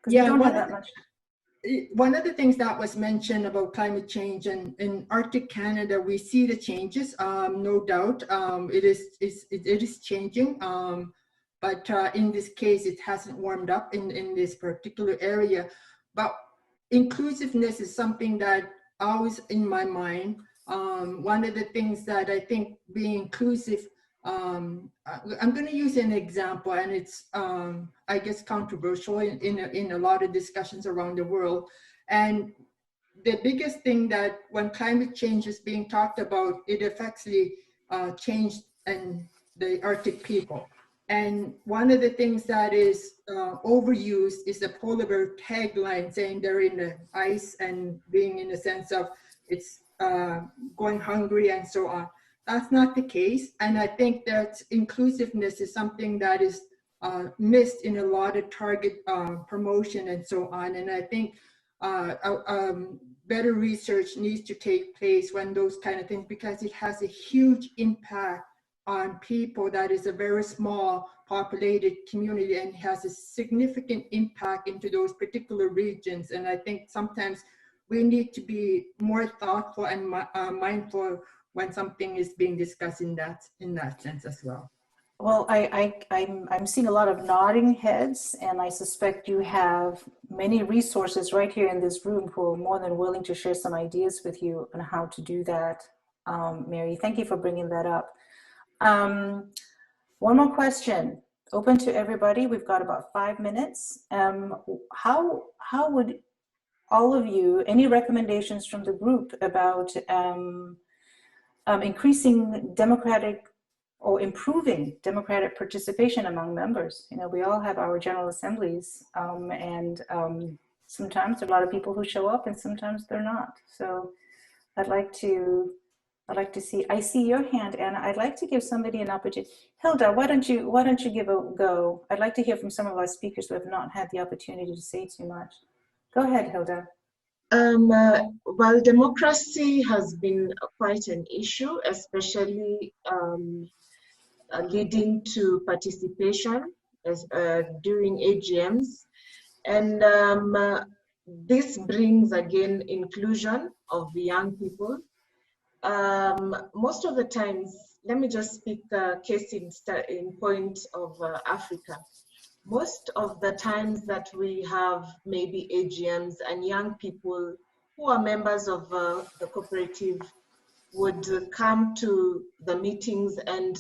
Yeah, we don't have that much. One of the things that was mentioned about climate change, and in Arctic Canada, we see the changes, no doubt. It is changing, but in this case, it hasn't warmed up in this particular area. But inclusiveness is something that always in my mind. One of the things that I think being inclusive, I'm going to use an example, and it's I guess controversial in a lot of discussions around the world. And the biggest thing that when climate change is being talked about, it affects the change in the Arctic people. And one of the things that is overused is the polar bear tagline saying they're in the ice and being in the sense of it's going hungry and so on. That's not the case. And I think that inclusiveness is something that is missed in a lot of target promotion and so on. And I think better research needs to take place when those kind of things, because it has a huge impact on people that is a very small populated community and has a significant impact into those particular regions. And I think sometimes we need to be more thoughtful and mindful when something is being discussed in that sense as well. Well, I'm seeing a lot of nodding heads, and I suspect you have many resources right here in this room who are more than willing to share some ideas with you on how to do that. Mary, thank you for bringing that up. One more question, open to everybody. We've got about 5 minutes. How would all of you, any recommendations from the group about increasing democratic or improving democratic participation among members? You know, we all have our general assemblies, and sometimes there are a lot of people who show up and sometimes they're not. So I'd like to see, I see your hand, Anna. I'd like to give somebody an opportunity. Hilda, why don't you give a go? I'd like to hear from some of our speakers who have not had the opportunity to say too much. Go ahead, Hilda. Well, democracy has been quite an issue, especially leading to participation during AGMs. And this brings again inclusion of the young people. Most of the times, let me just speak case in point of Africa. Most of the times that we have maybe AGMs and young people who are members of the cooperative would come to the meetings, and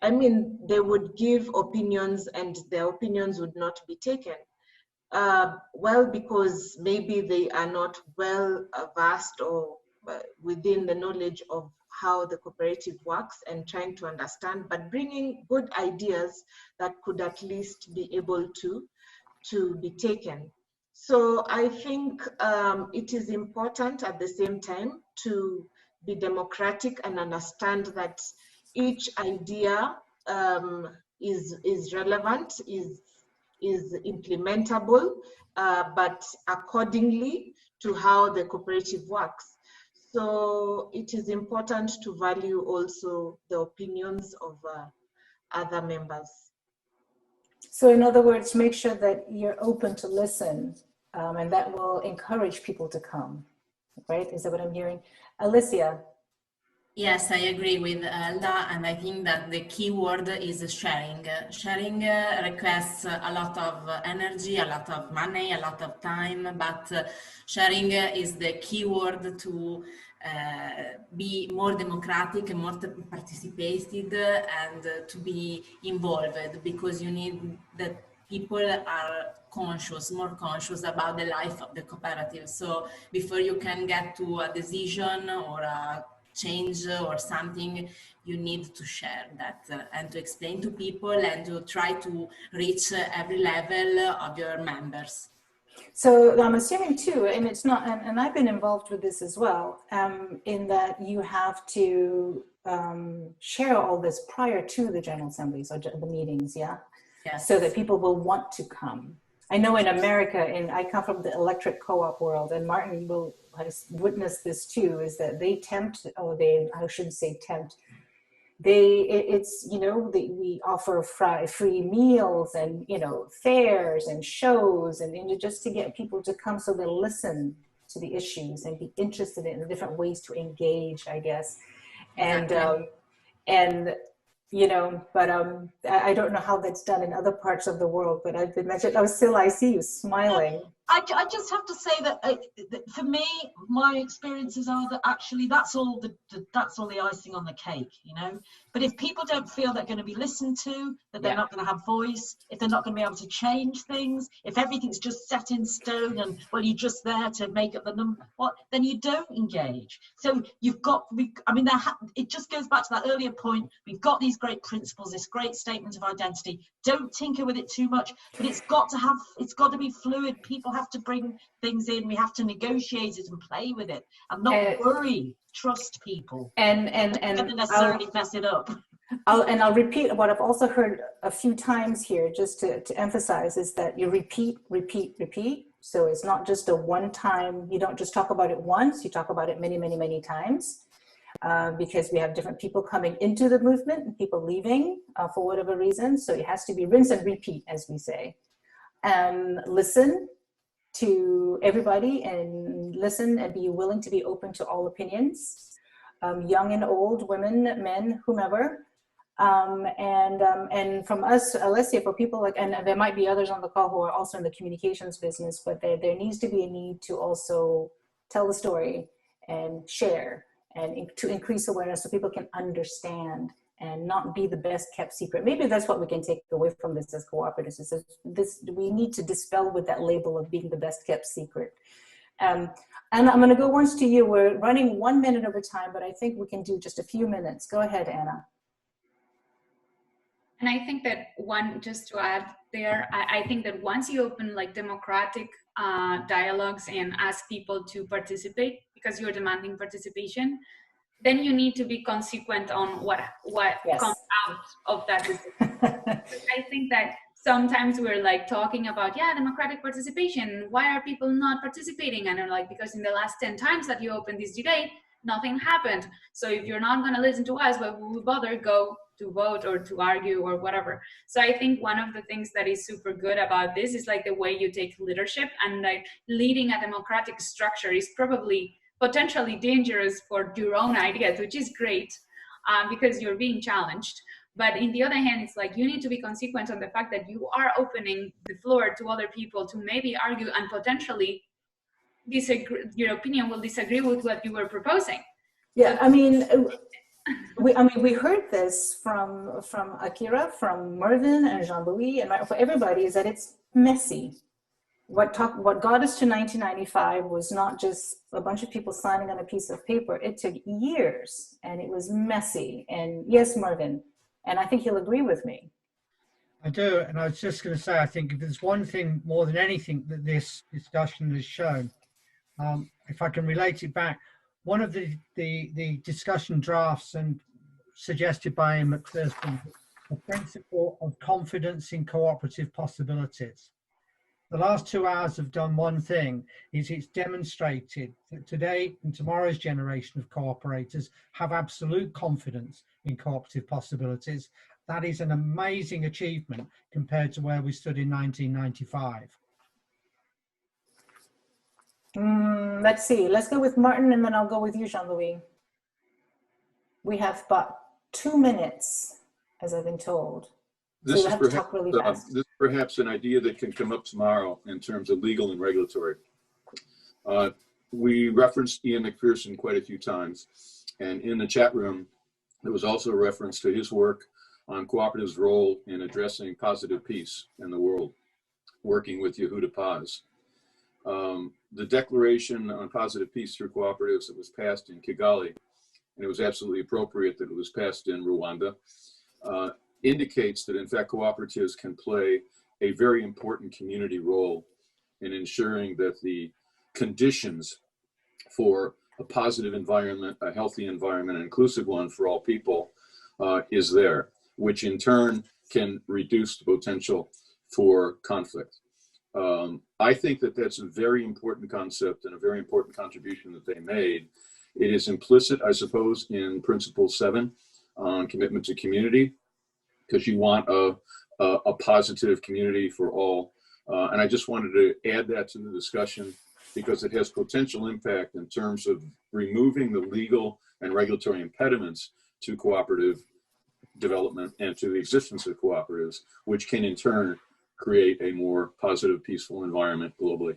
I mean, they would give opinions and their opinions would not be taken. Well, because maybe they are not well versed or within the knowledge of how the cooperative works and trying to understand, but bringing good ideas that could at least be able to be taken. So I think it is important at the same time to be democratic and understand that each idea is relevant, is implementable, but accordingly to how the cooperative works. So it is important to value also the opinions of other members. So in other words, make sure that you're open to listen, and that will encourage people to come, right? Is that what I'm hearing? Alicia. Yes, I agree with Elda, and I think that the key word is sharing. Sharing requests a lot of energy, a lot of money, a lot of time, but sharing is the key word to be more democratic and more participated and to be involved, because you need that people are conscious, more conscious about the life of the cooperative. So before you can get to a decision or a change or something, you need to share that and to explain to people and to try to reach every level of your members. So I'm assuming too, and it's not, and I've been involved with this as well, in that you have to share all this prior to the General Assemblies or the meetings, yeah? Yes. So that people will want to come. I know in America, and I come from the electric co-op world, and Martin has witnessed this too, is that they tempt, I shouldn't say tempt, we offer free meals and, fairs and shows and just to get people to come so they'll listen to the issues and be interested in the different ways to engage, I guess. Exactly. But I don't know how that's done in other parts of the world, but I've been mentioned. I see you smiling. I just have to say that for me, my experiences are that actually that's all the icing on the cake, you know. But if people don't feel they're going to be listened to, that they're not going to have voice, if they're not going to be able to change things, if everything's just set in stone and well, you're just there to make up the number, then you don't engage. So you've got, I mean, it just goes back to that earlier point. We've got these great principles, this great statement of identity. Don't tinker with it too much, but it's got to be fluid. People have to bring things in. We have to negotiate it and play with it, and not worry. Trust people, and don't necessarily mess it up. I'll repeat what I've also heard a few times here, just to emphasize, is that you repeat. So it's not just a one-time. You don't just talk about it once. You talk about it many times, because we have different people coming into the movement and people leaving for whatever reason. So it has to be rinse and repeat, as we say. Listen to everybody and listen and be willing to be open to all opinions, young and old, women, men, whomever. And from us, Alessia, for people like, and there might be others on the call who are also in the communications business, but there needs to be a need to also tell the story and share and to increase awareness so people can understand and not be the best kept secret. Maybe that's what we can take away from this as cooperatives, is this, we need to dispel with that label of being the best kept secret. And I'm gonna go once to you. We're running 1 minute over time, but I think we can do just a few minutes. Go ahead, Anna. And I think that just to add there, I think that once you open like democratic dialogues and ask people to participate because you're demanding participation, then you need to be consequent on what comes out of that decision. I think that sometimes we're like talking about, democratic participation. Why are people not participating? And they're like, because in the last 10 times that you opened this debate, nothing happened. So if you're not going to listen to us, why would we bother go to vote or to argue or whatever? So I think one of the things that is super good about this is like the way you take leadership, and like leading a democratic structure is probably potentially dangerous for your own ideas, which is great because you're being challenged. But in the other hand, it's like you need to be consequent on the fact that you are opening the floor to other people to maybe argue and potentially disagree. Your opinion will disagree with what you were proposing. Yeah, I mean, we heard this from Akira, from Mervyn and Jean-Louis, and for everybody, is that it's messy. What got us to 1995 was not just a bunch of people signing on a piece of paper. It took years, and it was messy. And yes, Mervyn, and I think he'll agree with me. I do, and I was just going to say, I think if there's one thing more than anything that this discussion has shown, if I can relate it back, one of the discussion drafts and suggested by Ian McPherson, the principle of confidence in cooperative possibilities. The last 2 hours have done one thing, is it's demonstrated that today and tomorrow's generation of cooperators have absolute confidence in cooperative possibilities. That is an amazing achievement compared to where we stood in 1995. Let's see, let's go with Martin and then I'll go with you, Jean-Louis. We have about 2 minutes, as I've been told. This so is perhaps an idea that can come up tomorrow in terms of legal and regulatory. We referenced Ian McPherson quite a few times, and in the chat room, there was also a reference to his work on cooperatives' role in addressing positive peace in the world, working with Yehuda Paz. The Declaration on Positive Peace through Cooperatives that was passed in Kigali, and it was absolutely appropriate that it was passed in Rwanda, indicates that in fact cooperatives can play a very important community role in ensuring that the conditions for a positive environment, a healthy environment, an inclusive one for all people is there, which in turn can reduce the potential for conflict. I think that that's a very important concept and a very important contribution that they made. It is implicit, I suppose, in Principle 7 on commitment to community, because you want a positive community for all. And I just wanted to add that to the discussion because it has potential impact in terms of removing the legal and regulatory impediments to cooperative development and to the existence of cooperatives, which can in turn create a more positive, peaceful environment globally.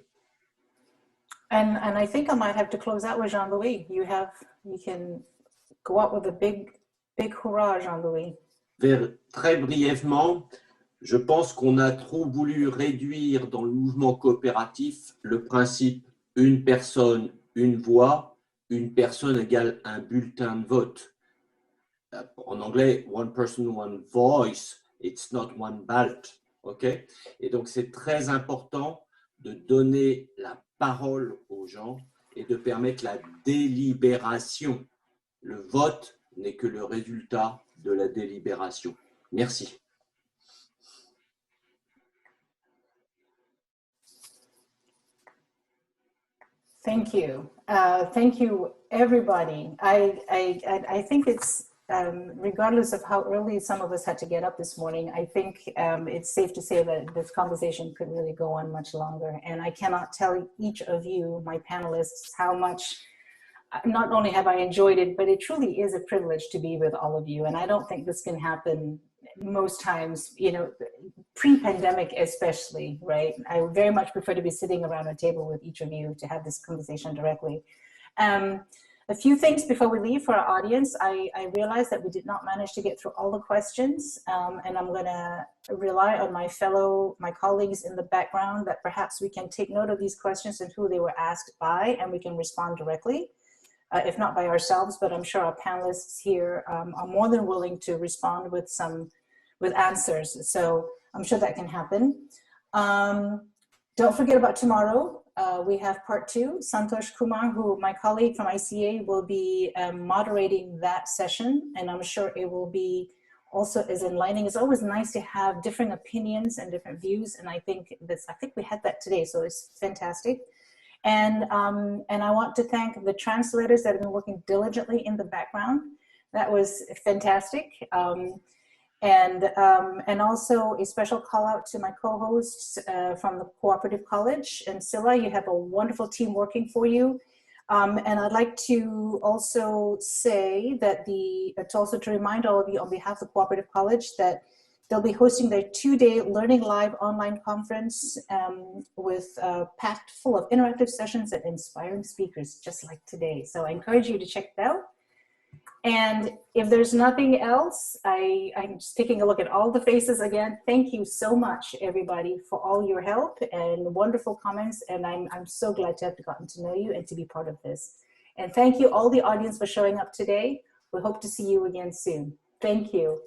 And I think I might have to close out with Jean-Louis. You can go out with a big hurrah, Jean-Louis. Très brièvement, je pense qu'on a trop voulu réduire dans le mouvement coopératif le principe une personne, une voix, une personne égale un bulletin de vote. En anglais, one person, one voice, it's not one ballot. Okay? Et donc, c'est très important de donner la parole aux gens et de permettre la délibération. Le vote n'est que le résultat de la délibération. Merci. Thank you. Thank you, everybody. I think it's, regardless of how early some of us had to get up this morning, I think it's safe to say that this conversation could really go on much longer. And I cannot tell each of you, my panelists, how much, not only have I enjoyed it, but it truly is a privilege to be with all of you. And I don't think this can happen most times, you know, pre-pandemic especially, right? I would very much prefer to be sitting around a table with each of you to have this conversation directly. A few things before we leave for our audience. I realized that we did not manage to get through all the questions, and I'm gonna rely on my colleagues in the background that perhaps we can take note of these questions and who they were asked by, and we can respond directly. If not by ourselves, but I'm sure our panelists here are more than willing to respond with answers. So I'm sure that can happen. Don't forget about tomorrow. We have part 2. Santosh Kumar, who my colleague from ICA, will be moderating that session, and I'm sure it will be also as enlightening. It's always nice to have different opinions and different views, and I think we had that today, so it's fantastic. And I want to thank the translators that have been working diligently in the background. That was fantastic. And also a special call out to my co-hosts from the Cooperative College. And Scylla, you have a wonderful team working for you. And I'd like to also say that to remind all of you on behalf of the Cooperative College that they'll be hosting their 2-day Learning Live online conference with packed full of interactive sessions and inspiring speakers just like today. So I encourage you to check it out. And if there's nothing else, I'm just taking a look at all the faces again. Thank you so much, everybody, for all your help and wonderful comments. And I'm so glad to have gotten to know you and to be part of this. And thank you all the audience for showing up today. We hope to see you again soon. Thank you.